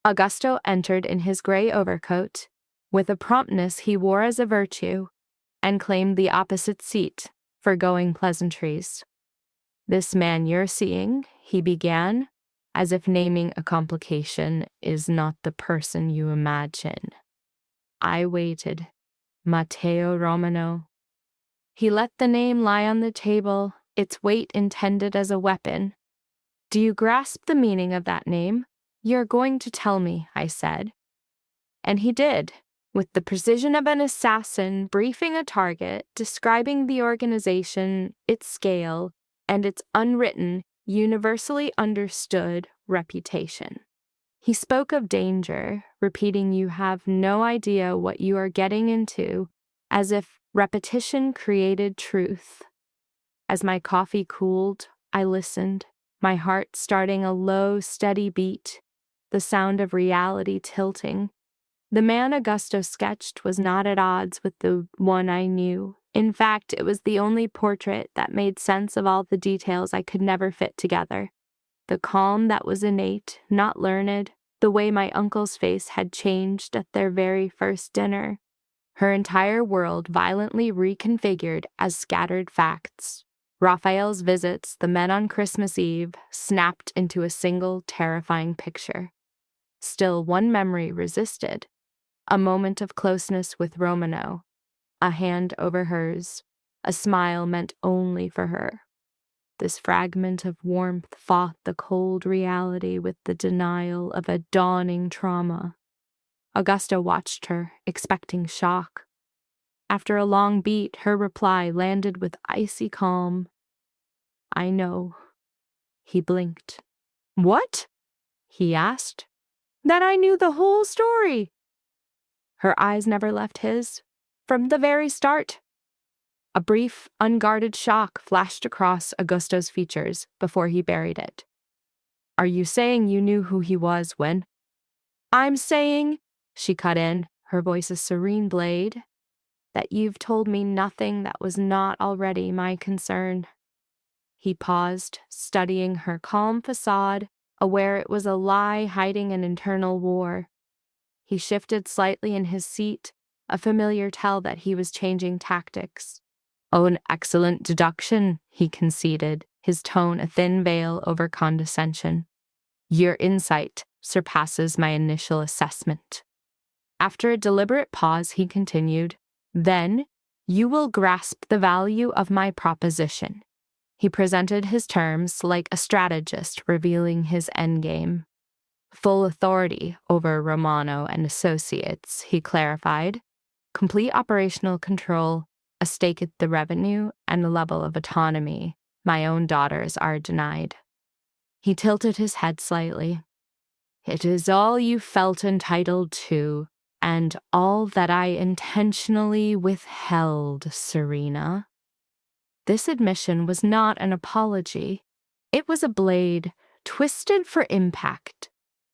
Augusto entered in his gray overcoat, with a promptness he wore as a virtue, and claimed the opposite seat, forgoing pleasantries. This man you're seeing, he began, as if naming a complication, is not the person you imagine. I waited. Matteo Romano. He let the name lie on the table, its weight intended as a weapon. Do you grasp the meaning of that name? You're going to tell me, I said. And he did, with the precision of an assassin briefing a target, describing the organization, its scale, and its unwritten, universally understood reputation. He spoke of danger, repeating you have no idea what you are getting into, as if repetition created truth. As my coffee cooled, I listened, my heart starting a low, steady beat, the sound of reality tilting. The man Augusto sketched was not at odds with the one I knew. In fact, it was the only portrait that made sense of all the details I could never fit together. The calm that was innate, not learned, the way my uncle's face had changed at their very first dinner. Her entire world violently reconfigured as scattered facts. Raphael's visits, the men on Christmas Eve, snapped into a single terrifying picture. Still, one memory resisted. A moment of closeness with Romano, a hand over hers, a smile meant only for her. This fragment of warmth fought the cold reality with the denial of a dawning trauma. Augusto watched her, expecting shock. After a long beat, her reply landed with icy calm. I know. He blinked. What? He asked. That I knew the whole story. Her eyes never left his, from the very start. A brief, unguarded shock flashed across Augusto's features before he buried it. Are you saying you knew who he was when? I'm saying, she cut in, her voice a serene blade, that you've told me nothing that was not already my concern. He paused, studying her calm facade, aware it was a lie hiding an internal war. He shifted slightly in his seat, a familiar tell that he was changing tactics. "Oh, an excellent deduction," he conceded, his tone a thin veil over condescension. "Your insight surpasses my initial assessment." After a deliberate pause, he continued, "Then you will grasp the value of my proposition." He presented his terms like a strategist revealing his endgame. "Full authority over Romano and Associates," he clarified. "Complete operational control, a stake at the revenue, and a level of autonomy my own daughters are denied." He tilted his head slightly. "It is all you felt entitled to, and all that I intentionally withheld, Serena." This admission was not an apology. It was a blade, twisted for impact.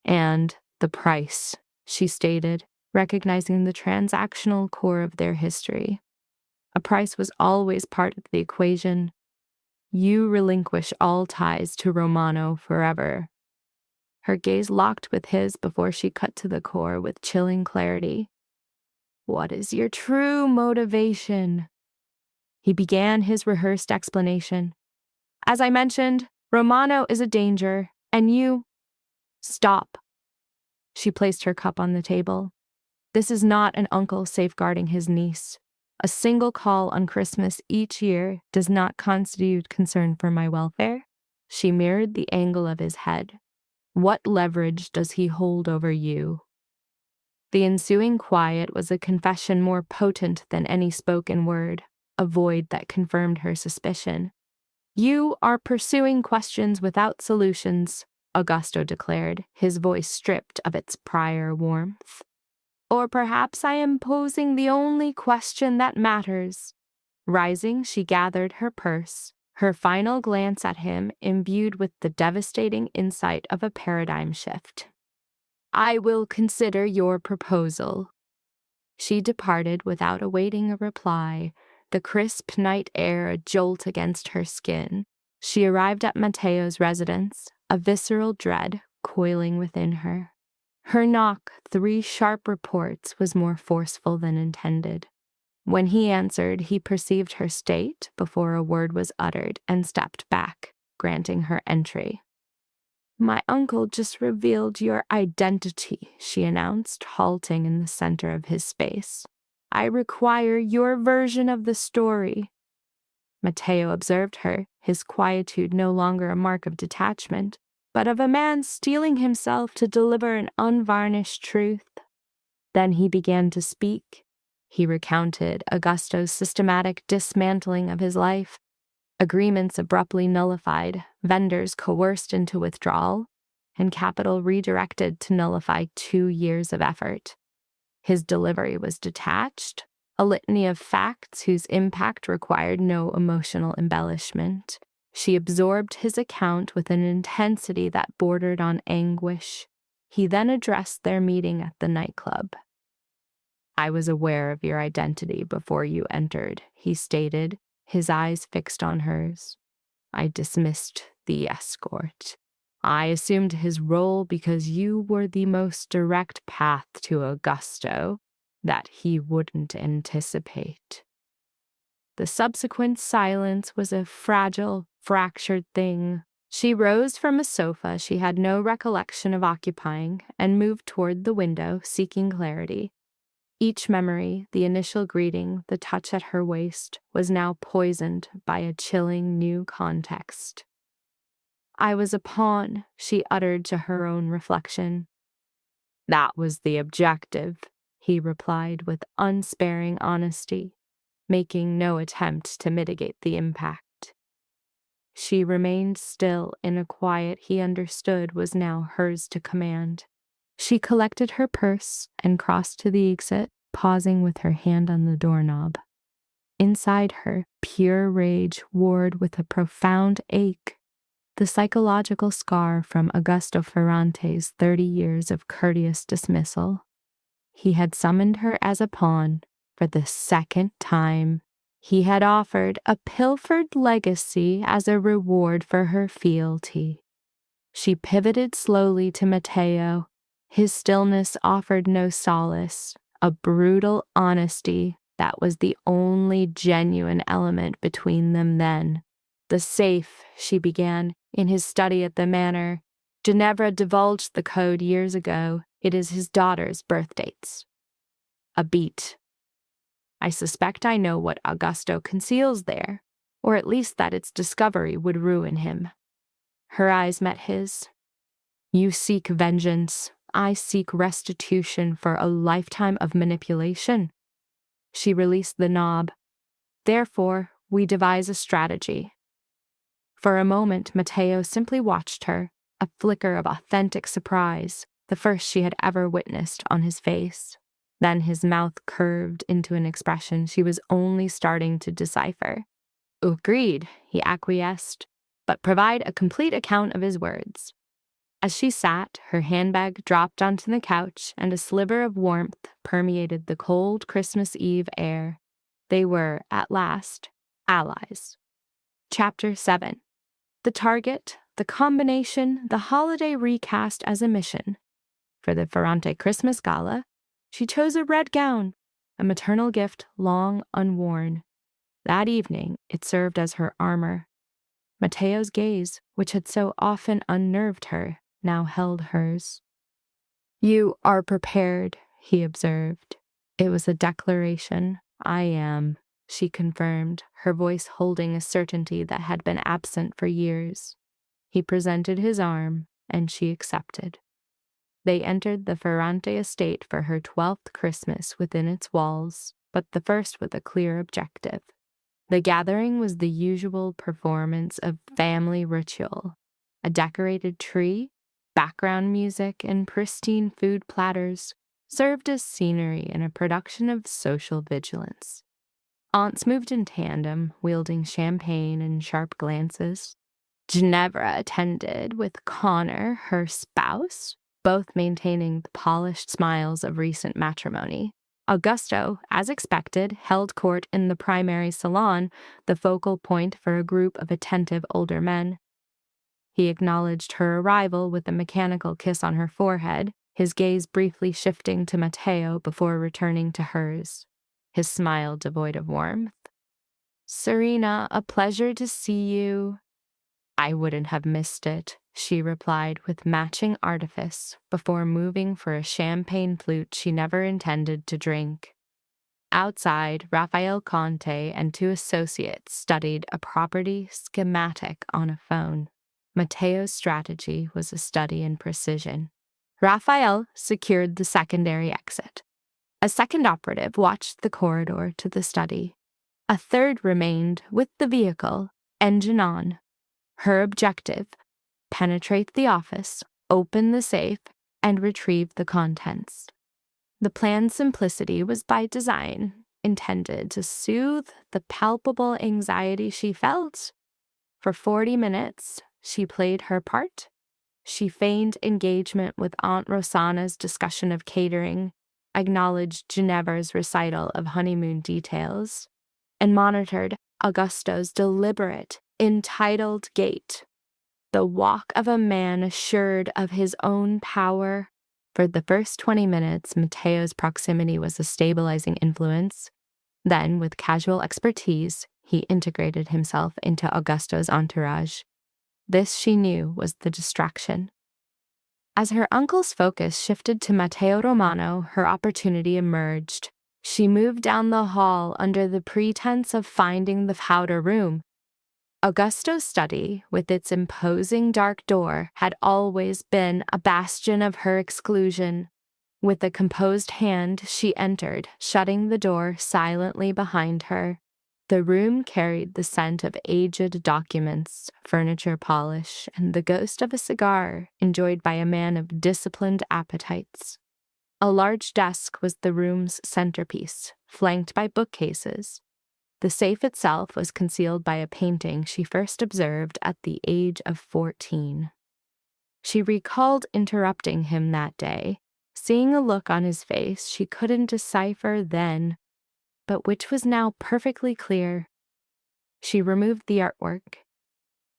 "And the price," she stated, recognizing the transactional core of their history. A price was always part of the equation. "You relinquish all ties to Romano forever." Her gaze locked with his before she cut to the core with chilling clarity. "What is your true motivation?" He began his rehearsed explanation. "As I mentioned, Romano is a danger, and you—" "Stop." She placed her cup on the table. "This is not an uncle safeguarding his niece. A single call on Christmas each year does not constitute concern for my welfare." She mirrored the angle of his head. "What leverage does he hold over you?" The ensuing quiet was a confession more potent than any spoken word, a void that confirmed her suspicion. "You are pursuing questions without solutions," Augusto declared, his voice stripped of its prior warmth. "Or perhaps I am posing the only question that matters." Rising, she gathered her purse, her final glance at him imbued with the devastating insight of a paradigm shift. "I will consider your proposal." She departed without awaiting a reply, the crisp night air a jolt against her skin. She arrived at Matteo's residence, a visceral dread coiling within her. Her knock, 3 sharp reports, was more forceful than intended. When he answered, he perceived her state before a word was uttered and stepped back, granting her entry. "My uncle just revealed your identity," she announced, halting in the center of his space. "I require your version of the story." Matteo observed her, his quietude no longer a mark of detachment, but of a man steeling himself to deliver an unvarnished truth. Then he began to speak. He recounted Augusto's systematic dismantling of his life, agreements abruptly nullified, vendors coerced into withdrawal, and capital redirected to nullify 2 years of effort. His delivery was detached, a litany of facts whose impact required no emotional embellishment. She absorbed his account with an intensity that bordered on anguish. He then addressed their meeting at the nightclub. "I was aware of your identity before you entered," he stated, his eyes fixed on hers. "I dismissed the escort. I assumed his role because you were the most direct path to Augusto that he wouldn't anticipate." The subsequent silence was a fragile, fractured thing. She rose from a sofa she had no recollection of occupying and moved toward the window, seeking clarity. Each memory, the initial greeting, the touch at her waist, was now poisoned by a chilling new context. "I was a pawn," she uttered to her own reflection. "That was the objective," he replied with unsparing honesty, making no attempt to mitigate the impact. She remained still in a quiet he understood was now hers to command. She collected her purse and crossed to the exit, pausing with her hand on the doorknob. Inside her, pure rage warred with a profound ache, the psychological scar from Augusto Ferrante's 30 years of courteous dismissal. He had summoned her as a pawn for the second time. He had offered a pilfered legacy as a reward for her fealty. She pivoted slowly to Matteo, His stillness offered no solace, a brutal honesty that was the only genuine element between them then. "The safe," she began, "in his study at the manor. Ginevra divulged the code years ago. It is his daughter's birth dates." A beat. "I suspect I know what Augusto conceals there, or at least that its discovery would ruin him." Her eyes met his. "You seek vengeance. I seek restitution for a lifetime of manipulation." She released the knob. "Therefore, we devise a strategy." For a moment, Matteo simply watched her, a flicker of authentic surprise, the first she had ever witnessed on his face. Then his mouth curved into an expression she was only starting to decipher. "Agreed," he acquiesced, "but provide a complete account of his words." As she sat, her handbag dropped onto the couch and a sliver of warmth permeated the cold Christmas Eve air. They were, at last, allies. Chapter 7. The target, the combination, the holiday recast as a mission. For the Ferrante Christmas Gala, she chose a red gown, a maternal gift long unworn. That evening, it served as her armor. Matteo's gaze, which had so often unnerved her, now held hers. "You are prepared," he observed. It was a declaration. "I am," she confirmed, her voice holding a certainty that had been absent for years. He presented his arm, and she accepted. They entered the Ferrante estate for her 12th Christmas within its walls, but the first with a clear objective. The gathering was the usual performance of family ritual: a decorated tree, background music, and pristine food platters served as scenery in a production of social vigilance. Aunts moved in tandem, wielding champagne and sharp glances. Ginevra attended with Connor, her spouse, both maintaining the polished smiles of recent matrimony. Augusto, as expected, held court in the primary salon, the focal point for a group of attentive older men. He acknowledged her arrival with a mechanical kiss on her forehead, his gaze briefly shifting to Matteo before returning to hers, his smile devoid of warmth. "Serena, a pleasure to see you." "I wouldn't have missed it," she replied with matching artifice before moving for a champagne flute she never intended to drink. Outside, Raphael Conte and two associates studied a property schematic on a phone. Matteo's strategy was a study in precision. Raphael secured the secondary exit. A second operative watched the corridor to the study. A third remained with the vehicle, engine on. Her objective: penetrate the office, open the safe, and retrieve the contents. The plan's simplicity was by design, intended to soothe the palpable anxiety she felt. For 40 minutes, she played her part. She feigned engagement with Aunt Rosanna's discussion of catering, acknowledged Ginevra's recital of honeymoon details, and monitored Augusto's deliberate, entitled gait, the walk of a man assured of his own power. For the first 20 minutes, Matteo's proximity was a stabilizing influence. Then, with casual expertise, he integrated himself into Augusto's entourage. This, she knew, was the distraction. As her uncle's focus shifted to Matteo Romano, her opportunity emerged. She moved down the hall under the pretense of finding the powder room. Augusto's study, with its imposing dark door, had always been a bastion of her exclusion. With a composed hand, she entered, shutting the door silently behind her. The room carried the scent of aged documents, furniture polish, and the ghost of a cigar enjoyed by a man of disciplined appetites. A large desk was the room's centerpiece, flanked by bookcases. The safe itself was concealed by a painting she first observed at the age of 14. She recalled interrupting him that day, seeing a look on his face she couldn't decipher then, but which was now perfectly clear. She removed the artwork.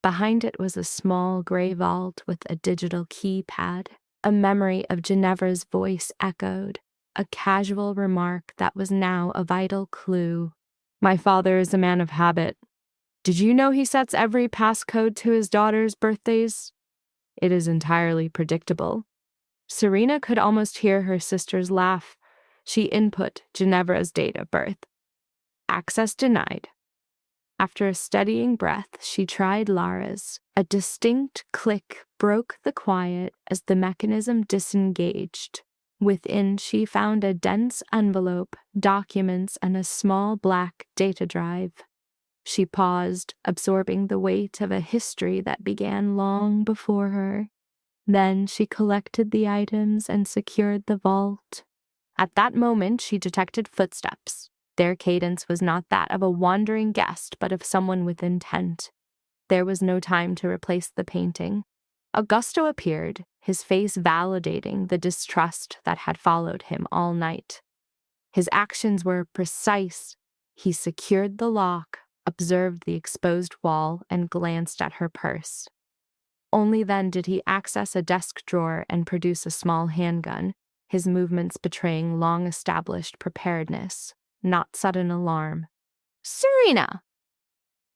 Behind it was a small gray vault with a digital keypad, A memory of Ginevra's voice echoed, a casual remark that was now a vital clue. My father is a man of habit. Did you know he sets every passcode to his daughter's birthdays? It is entirely predictable. Serena could almost hear her sister's laugh. She input Ginevra's date of birth. Access denied. After a steadying breath, she tried Lara's. A distinct click broke the quiet as the mechanism disengaged. Within, she found a dense envelope, documents, and a small black data drive. She paused, absorbing the weight of a history that began long before her. Then she collected the items and secured the vault. At that moment, she detected footsteps. Their cadence was not that of a wandering guest, but of someone with intent. There was no time to replace the painting. Augusto appeared, his face validating the distrust that had followed him all night. His actions were precise. He secured the lock, observed the exposed wall, and glanced at her purse. Only then did he access a desk drawer and produce a small handgun, his movements betraying long-established preparedness, not sudden alarm. "Serena!"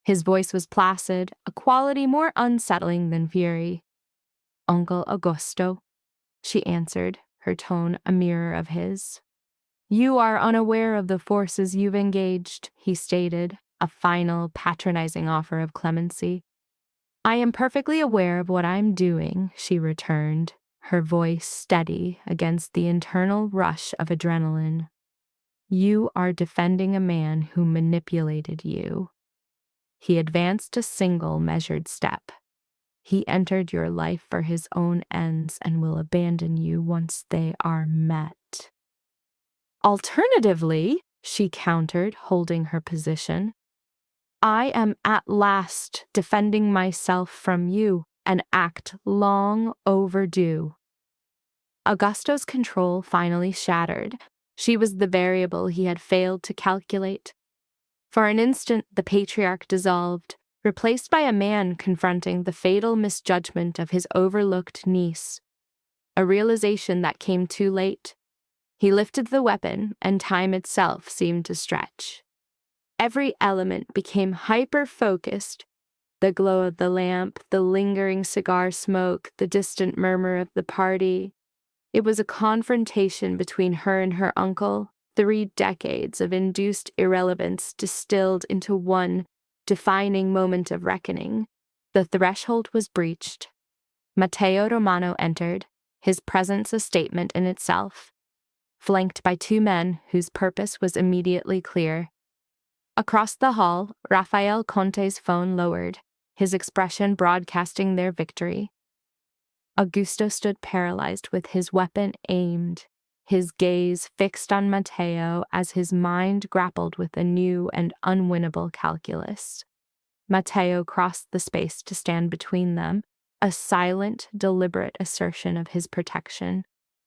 His voice was placid, a quality more unsettling than fury. "Uncle Augusto," she answered, her tone a mirror of his. "You are unaware of the forces you've engaged," he stated, a final, patronizing offer of clemency. "I am perfectly aware of what I'm doing," she returned, her voice steady against the internal rush of adrenaline. "You are defending a man who manipulated you." He advanced a single measured step. "He entered your life for his own ends and will abandon you once they are met." "Alternatively," she countered, holding her position, "I am at last defending myself from you, an act long overdue." Augusto's control finally shattered. She was the variable he had failed to calculate. For an instant, the patriarch dissolved, replaced by a man confronting the fatal misjudgment of his overlooked niece. A realization that came too late. He lifted the weapon, and time itself seemed to stretch. Every element became hyper-focused. The glow of the lamp, the lingering cigar smoke, the distant murmur of the party. It was a confrontation between her and her uncle, 3 decades of induced irrelevance distilled into one defining moment of reckoning. The threshold was breached. Matteo Romano entered, his presence a statement in itself, flanked by 2 men whose purpose was immediately clear. Across the hall, Rafael Conte's phone lowered, his expression broadcasting their victory. Augusto stood paralyzed with his weapon aimed, his gaze fixed on Matteo as his mind grappled with a new and unwinnable calculus. Matteo crossed the space to stand between them, a silent, deliberate assertion of his protection.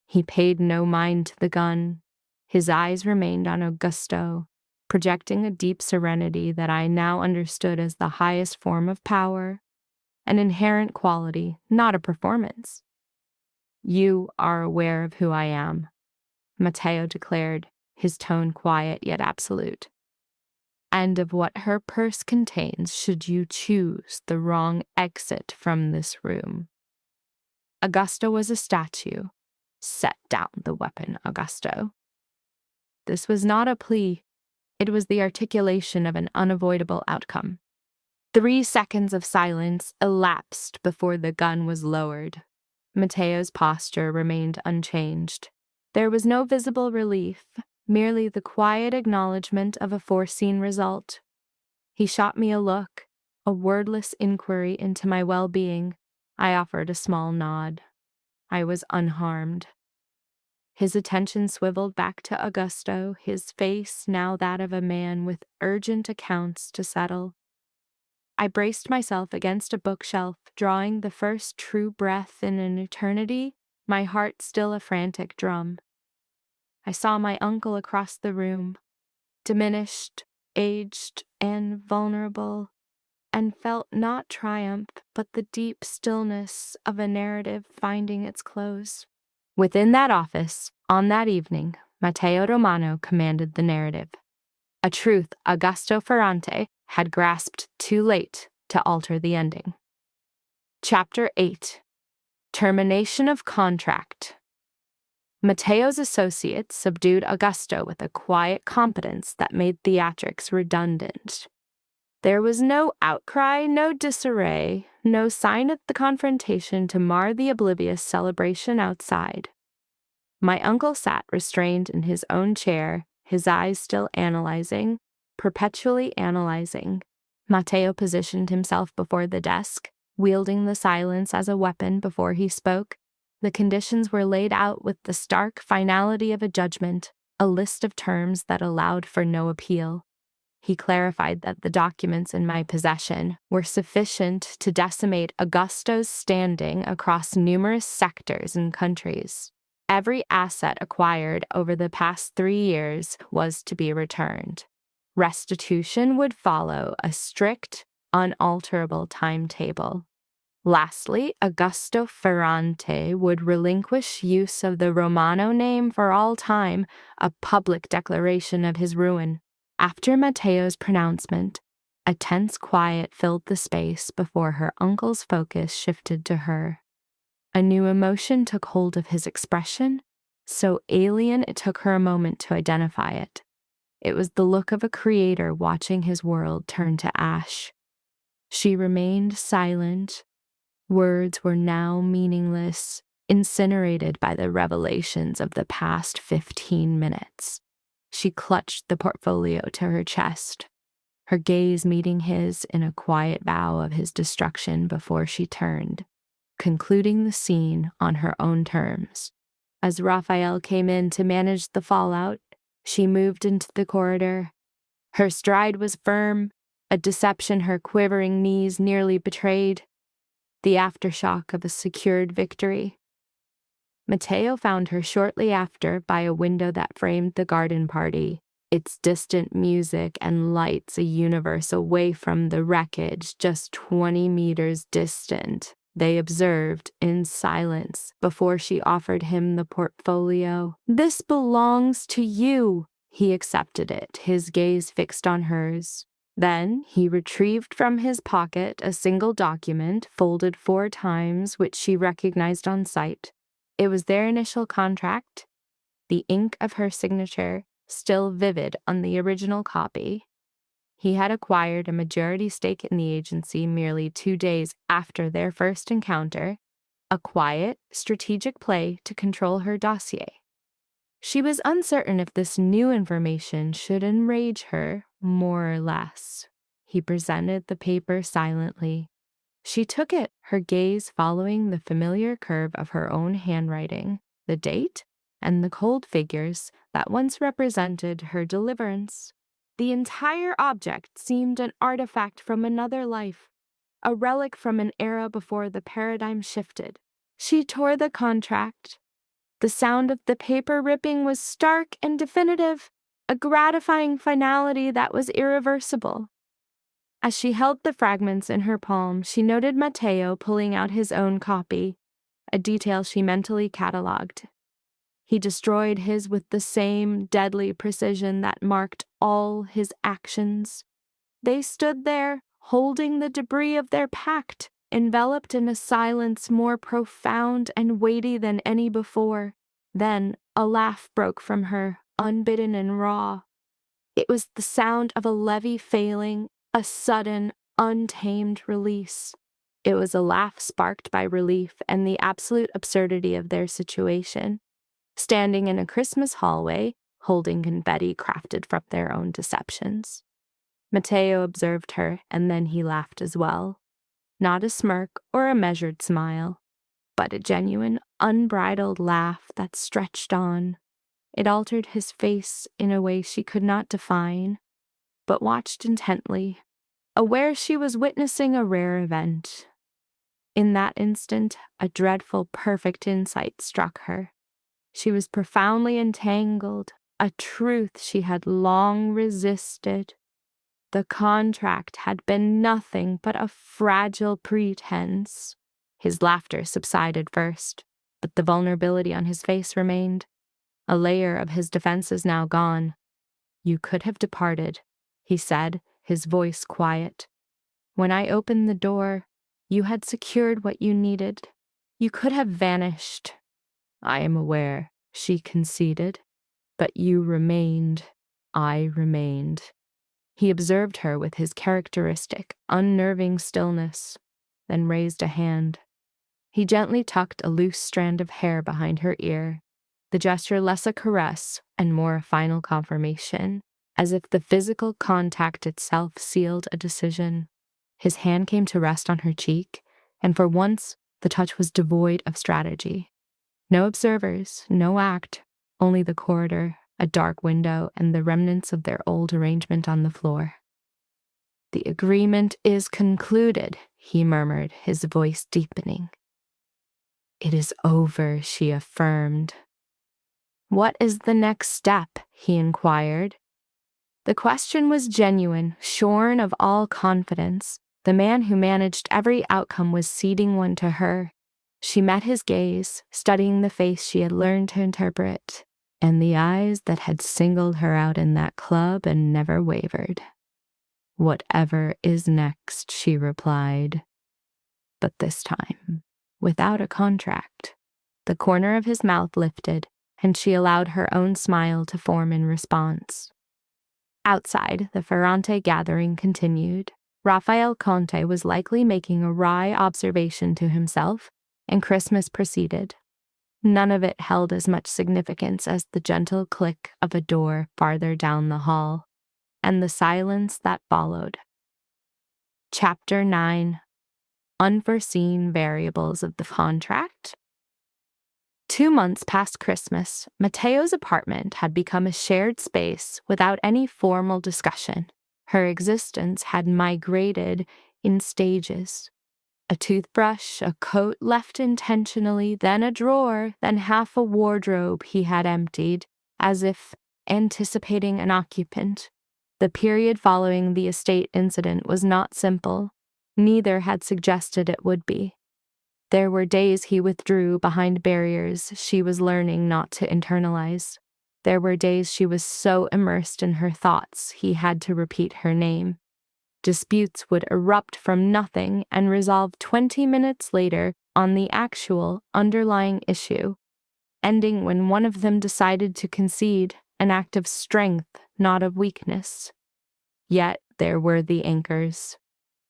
He paid no mind to the gun. His eyes remained on Augusto, projecting a deep serenity that I now understood as the highest form of power, an inherent quality, not a performance. "You are aware of who I am," Matteo declared, his tone quiet yet absolute. "And of what her purse contains should you choose the wrong exit from this room." Augusto was a statue. "Set down the weapon, Augusto." This was not a plea. It was the articulation of an unavoidable outcome. 3 seconds of silence elapsed before the gun was lowered. Matteo's posture remained unchanged. There was no visible relief, merely the quiet acknowledgement of a foreseen result. He shot me a look, a wordless inquiry into my well-being. I offered a small nod. I was unharmed. His attention swiveled back to Augusto, his face now that of a man with urgent accounts to settle. I braced myself against a bookshelf, drawing the first true breath in an eternity, my heart still a frantic drum. I saw my uncle across the room, diminished, aged, and vulnerable, and felt not triumph, but the deep stillness of a narrative finding its close. Within that office, on that evening, Matteo Romano commanded the narrative. A truth Augusto Ferrante had grasped too late to alter the ending. Chapter 8. Termination of Contract. Matteo's associates subdued Augusto with a quiet competence that made theatrics redundant. There was no outcry, no disarray, no sign of the confrontation to mar the oblivious celebration outside. My uncle sat restrained in his own chair, his eyes still analyzing, perpetually analyzing. Matteo positioned himself before the desk, wielding the silence as a weapon before he spoke. The conditions were laid out with the stark finality of a judgment, a list of terms that allowed for no appeal. He clarified that the documents in my possession were sufficient to decimate Augusto's standing across numerous sectors and countries. Every asset acquired over the past 3 years was to be returned. Restitution would follow a strict, unalterable timetable. Lastly, Augusto Ferrante would relinquish use of the Romano name for all time, a public declaration of his ruin. After Matteo's pronouncement, a tense quiet filled the space before her uncle's focus shifted to her. A new emotion took hold of his expression, so alien it took her a moment to identify it. It was the look of a creator watching his world turn to ash. She remained silent. Words were now meaningless, incinerated by the revelations of the past 15 minutes. She clutched the portfolio to her chest, her gaze meeting his in a quiet vow of his destruction before she turned, concluding the scene on her own terms. As Raphael came in to manage the fallout, she moved into the corridor. Her stride was firm, a deception her quivering knees nearly betrayed, the aftershock of a secured victory. Matteo found her shortly after by a window that framed the garden party, its distant music and lights a universe away from the wreckage just 20 meters distant. They observed in silence before she offered him the portfolio. "This belongs to you." He accepted it, his gaze fixed on hers. Then he retrieved from his pocket a single document, folded 4 times, which she recognized on sight. It was their initial contract, the ink of her signature still vivid on the original copy. He had acquired a majority stake in the agency merely 2 days after their first encounter, a quiet, strategic play to control her dossier. She was uncertain if this new information should enrage her, more or less. He presented the paper silently. She took it, her gaze following the familiar curve of her own handwriting, the date, and the cold figures that once represented her deliverance. The entire object seemed an artifact from another life, a relic from an era before the paradigm shifted. She tore the contract. The sound of the paper ripping was stark and definitive, a gratifying finality that was irreversible. As she held the fragments in her palm, she noted Matteo pulling out his own copy, a detail she mentally catalogued. He destroyed his with the same deadly precision that marked all his actions. They stood there, holding the debris of their pact, enveloped in a silence more profound and weighty than any before. Then a laugh broke from her, unbidden and raw. It was the sound of a levee failing, a sudden, untamed release. It was a laugh sparked by relief and the absolute absurdity of their situation. Standing in a Christmas hallway, holding confetti crafted from their own deceptions. Matteo observed her, and then he laughed as well. Not a smirk or a measured smile, but a genuine, unbridled laugh that stretched on. It altered his face in a way she could not define, but watched intently, aware she was witnessing a rare event. In that instant, a dreadful, perfect insight struck her. She was profoundly entangled, a truth she had long resisted. The contract had been nothing but a fragile pretense. His laughter subsided first. but the vulnerability on his face remained. A layer of his defenses now gone. "You could have departed," he said, his voice quiet. "When I opened the door, you had secured what you needed. You could have vanished." "I am aware," she conceded. "But you remained. I remained." He observed her with his characteristic, unnerving stillness, then raised a hand. He gently tucked a loose strand of hair behind her ear, the gesture less a caress and more a final confirmation, as if the physical contact itself sealed a decision. His hand came to rest on her cheek, and for once the touch was devoid of strategy. No observers, no act, only the corridor, a dark window, and the remnants of their old arrangement on the floor. "The agreement is concluded," he murmured, his voice deepening. "It is over," she affirmed. "What is the next step?" he inquired. The question was genuine, shorn of all confidence. The man who managed every outcome was ceding one to her. She met his gaze, studying the face she had learned to interpret, and the eyes that had singled her out in that club and never wavered. "Whatever is next," she replied. But this time, without a contract. The corner of his mouth lifted, and she allowed her own smile to form in response. Outside, the Fiancé gathering continued. Raphael Conte was likely making a wry observation to himself, and Christmas proceeded. None of it held as much significance as the gentle click of a door farther down the hall, and the silence that followed. Chapter 9. Unforeseen Variables of the Contract. 2 months past Christmas, Matteo's apartment had become a shared space without any formal discussion. Her existence had migrated in stages. A toothbrush, a coat left intentionally, then a drawer, then half a wardrobe he had emptied, as if anticipating an occupant. The period following the estate incident was not simple. Neither had suggested it would be. There were days he withdrew behind barriers she was learning not to internalize. There were days she was so immersed in her thoughts he had to repeat her name. Disputes would erupt from nothing and resolve 20 minutes later on the actual underlying issue, ending when one of them decided to concede, an act of strength, not of weakness. Yet there were the anchors.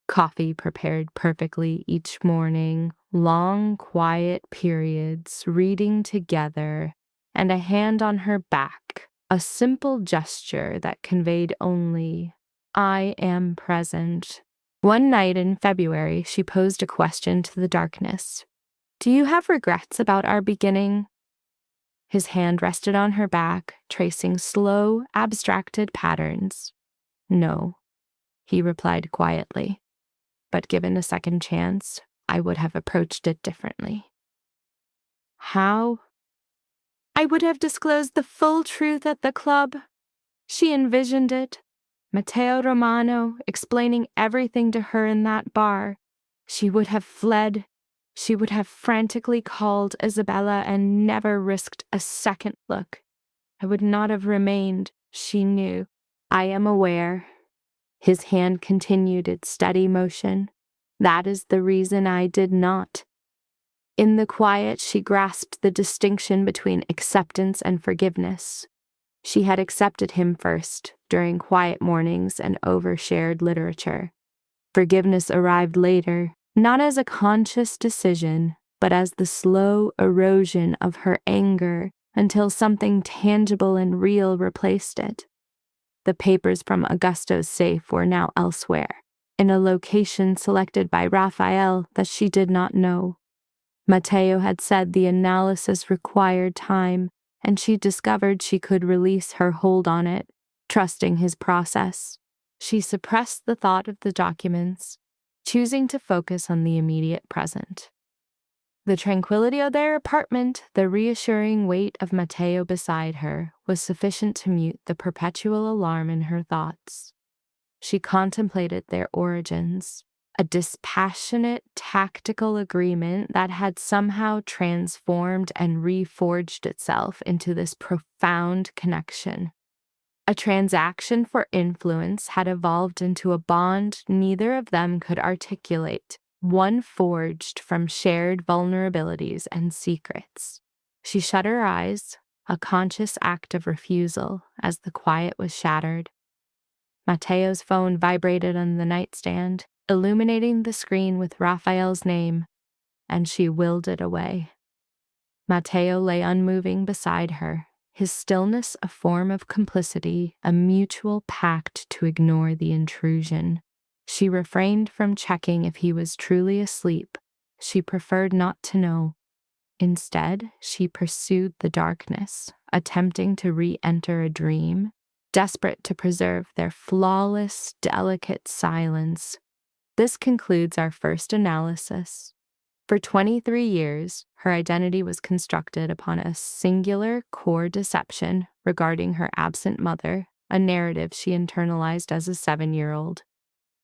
Coffee prepared perfectly each morning, long, quiet periods, reading together, and a hand on her back, a simple gesture that conveyed only, "I am present." One night in February, she posed a question to the darkness. "Do you have regrets about our beginning?" His hand rested on her back, tracing slow, abstracted patterns. "No," he replied quietly. "But given a second chance, I would have approached it differently." "How?" "I would have disclosed the full truth at the club." She envisioned it. Matteo Romano explaining everything to her in that bar. She would have fled. She would have frantically called Isabella and never risked a second look. I would not have remained, she knew. "I am aware." His hand continued its steady motion. "That is the reason I did not." In the quiet, she grasped the distinction between acceptance and forgiveness. She had accepted him first, during quiet mornings and overshared literature. Forgiveness arrived later, not as a conscious decision, but as the slow erosion of her anger until something tangible and real replaced it. The papers from Augusto's safe were now elsewhere, in a location selected by Raphael that she did not know. Matteo had said the analysis required time, and she discovered she could release her hold on it, trusting his process. She suppressed the thought of the documents, choosing to focus on the immediate present. The tranquility of their apartment, the reassuring weight of Matteo beside her, was sufficient to mute the perpetual alarm in her thoughts. She contemplated their origins. a dispassionate, tactical agreement that had somehow transformed and reforged itself into this profound connection. A transaction for influence had evolved into a bond neither of them could articulate, one forged from shared vulnerabilities and secrets. She shut her eyes, a conscious act of refusal, as the quiet was shattered. Matteo's phone vibrated on the nightstand, illuminating the screen with Raphael's name, and she willed it away. Matteo lay unmoving beside her, his stillness a form of complicity, a mutual pact to ignore the intrusion. She refrained from checking if he was truly asleep. She preferred not to know. Instead, she pursued the darkness, attempting to re-enter a dream, desperate to preserve their flawless, delicate silence. This concludes our first analysis. For 23 years, her identity was constructed upon a singular core deception regarding her absent mother, a narrative she internalized as a 7-year-old.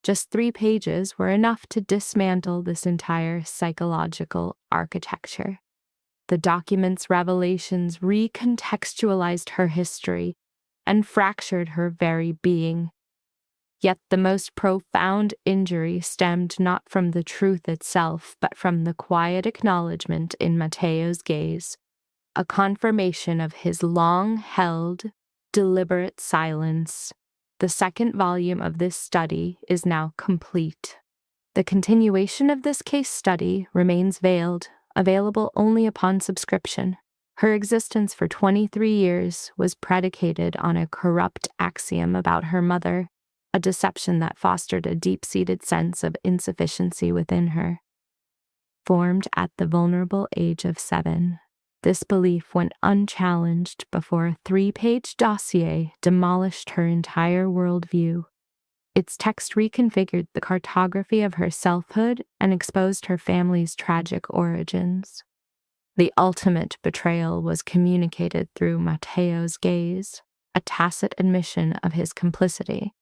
Just 3 pages were enough to dismantle this entire psychological architecture. The document's revelations recontextualized her history and fractured her very being. Yet the most profound injury stemmed not from the truth itself, but from the quiet acknowledgement in Matteo's gaze, a confirmation of his long-held, deliberate silence. The second volume of this study is now complete. The continuation of this case study remains veiled, available only upon subscription. Her existence for 23 years was predicated on a corrupt axiom about her mother, a deception that fostered a deep-seated sense of insufficiency within her. Formed at the vulnerable age of 7, this belief went unchallenged before a 3-page dossier demolished her entire worldview. Its text reconfigured the cartography of her selfhood and exposed her family's tragic origins. The ultimate betrayal was communicated through Matteo's gaze, a tacit admission of his complicity.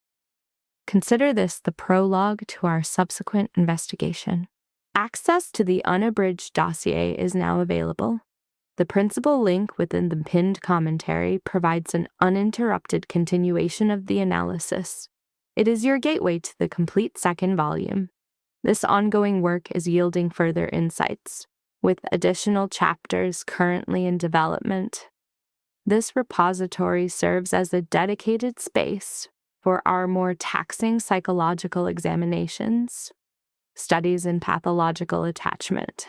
Consider this the prologue to our subsequent investigation. Access to the unabridged dossier is now available. The principal link within the pinned commentary provides an uninterrupted continuation of the analysis. It is your gateway to the complete second volume. This ongoing work is yielding further insights, with additional chapters currently in development. This repository serves as a dedicated space for our more taxing psychological examinations, studies in pathological attachment.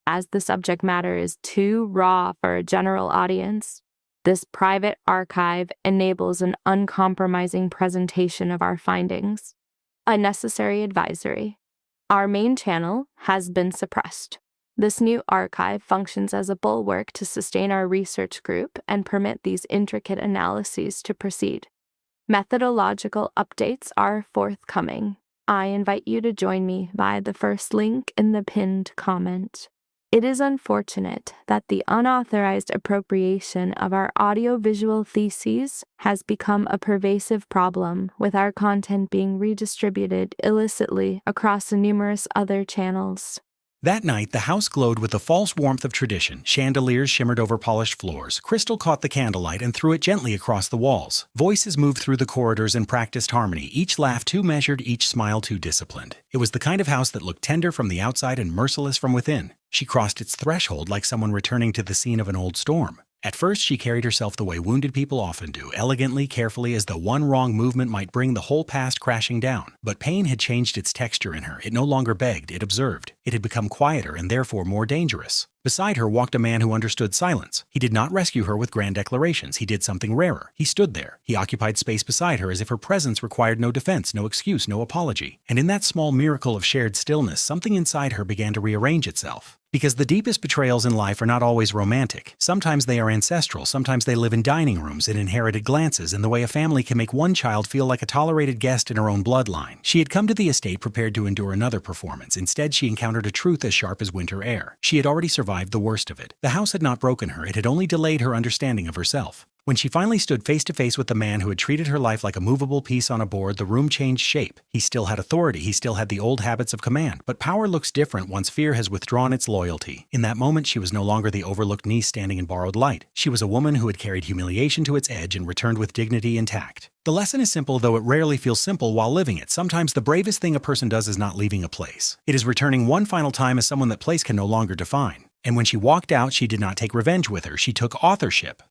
As the subject matter is too raw for a general audience, this private archive enables an uncompromising presentation of our findings. A necessary advisory. Our main channel has been suppressed. This new archive functions as a bulwark to sustain our research group and permit these intricate analyses to proceed. Methodological updates are forthcoming. I invite you to join me via the first link in the pinned comment. It is unfortunate that the unauthorized appropriation of our audiovisual theses has become a pervasive problem, with our content being redistributed illicitly across numerous other channels. That night, the house glowed with the false warmth of tradition. Chandeliers shimmered over polished floors. Crystal caught the candlelight and threw it gently across the walls. Voices moved through the corridors in practiced harmony, each laugh too measured, each smile too disciplined. It was the kind of house that looked tender from the outside and merciless from within. She crossed its threshold like someone returning to the scene of an old storm. At first, she carried herself the way wounded people often do, elegantly, carefully, as though one wrong movement might bring the whole past crashing down. But pain had changed its texture in her. It no longer begged, it observed. It had become quieter and therefore more dangerous. Beside her walked a man who understood silence. He did not rescue her with grand declarations. He did something rarer. He stood there. He occupied space beside her as if her presence required no defense, no excuse, no apology. And in that small miracle of shared stillness, something inside her began to rearrange itself. Because the deepest betrayals in life are not always romantic. Sometimes they are ancestral, sometimes they live in dining rooms, in inherited glances, in the way a family can make one child feel like a tolerated guest in her own bloodline. She had come to the estate prepared to endure another performance. Instead, she encountered a truth as sharp as winter air. She had already survived survived the worst of it. The house had not broken her, it had only delayed her understanding of herself. When she finally stood face to face with the man who had treated her life like a movable piece on a board, the room changed shape. He still had authority, he still had the old habits of command, but power looks different once fear has withdrawn its loyalty. In that moment, she was no longer the overlooked niece standing in borrowed light. She was a woman who had carried humiliation to its edge and returned with dignity intact. The lesson is simple, though it rarely feels simple while living it. Sometimes the bravest thing a person does is not leaving a place. It is returning one final time as someone that place can no longer define. And when she walked out, she did not take revenge with her, she took authorship.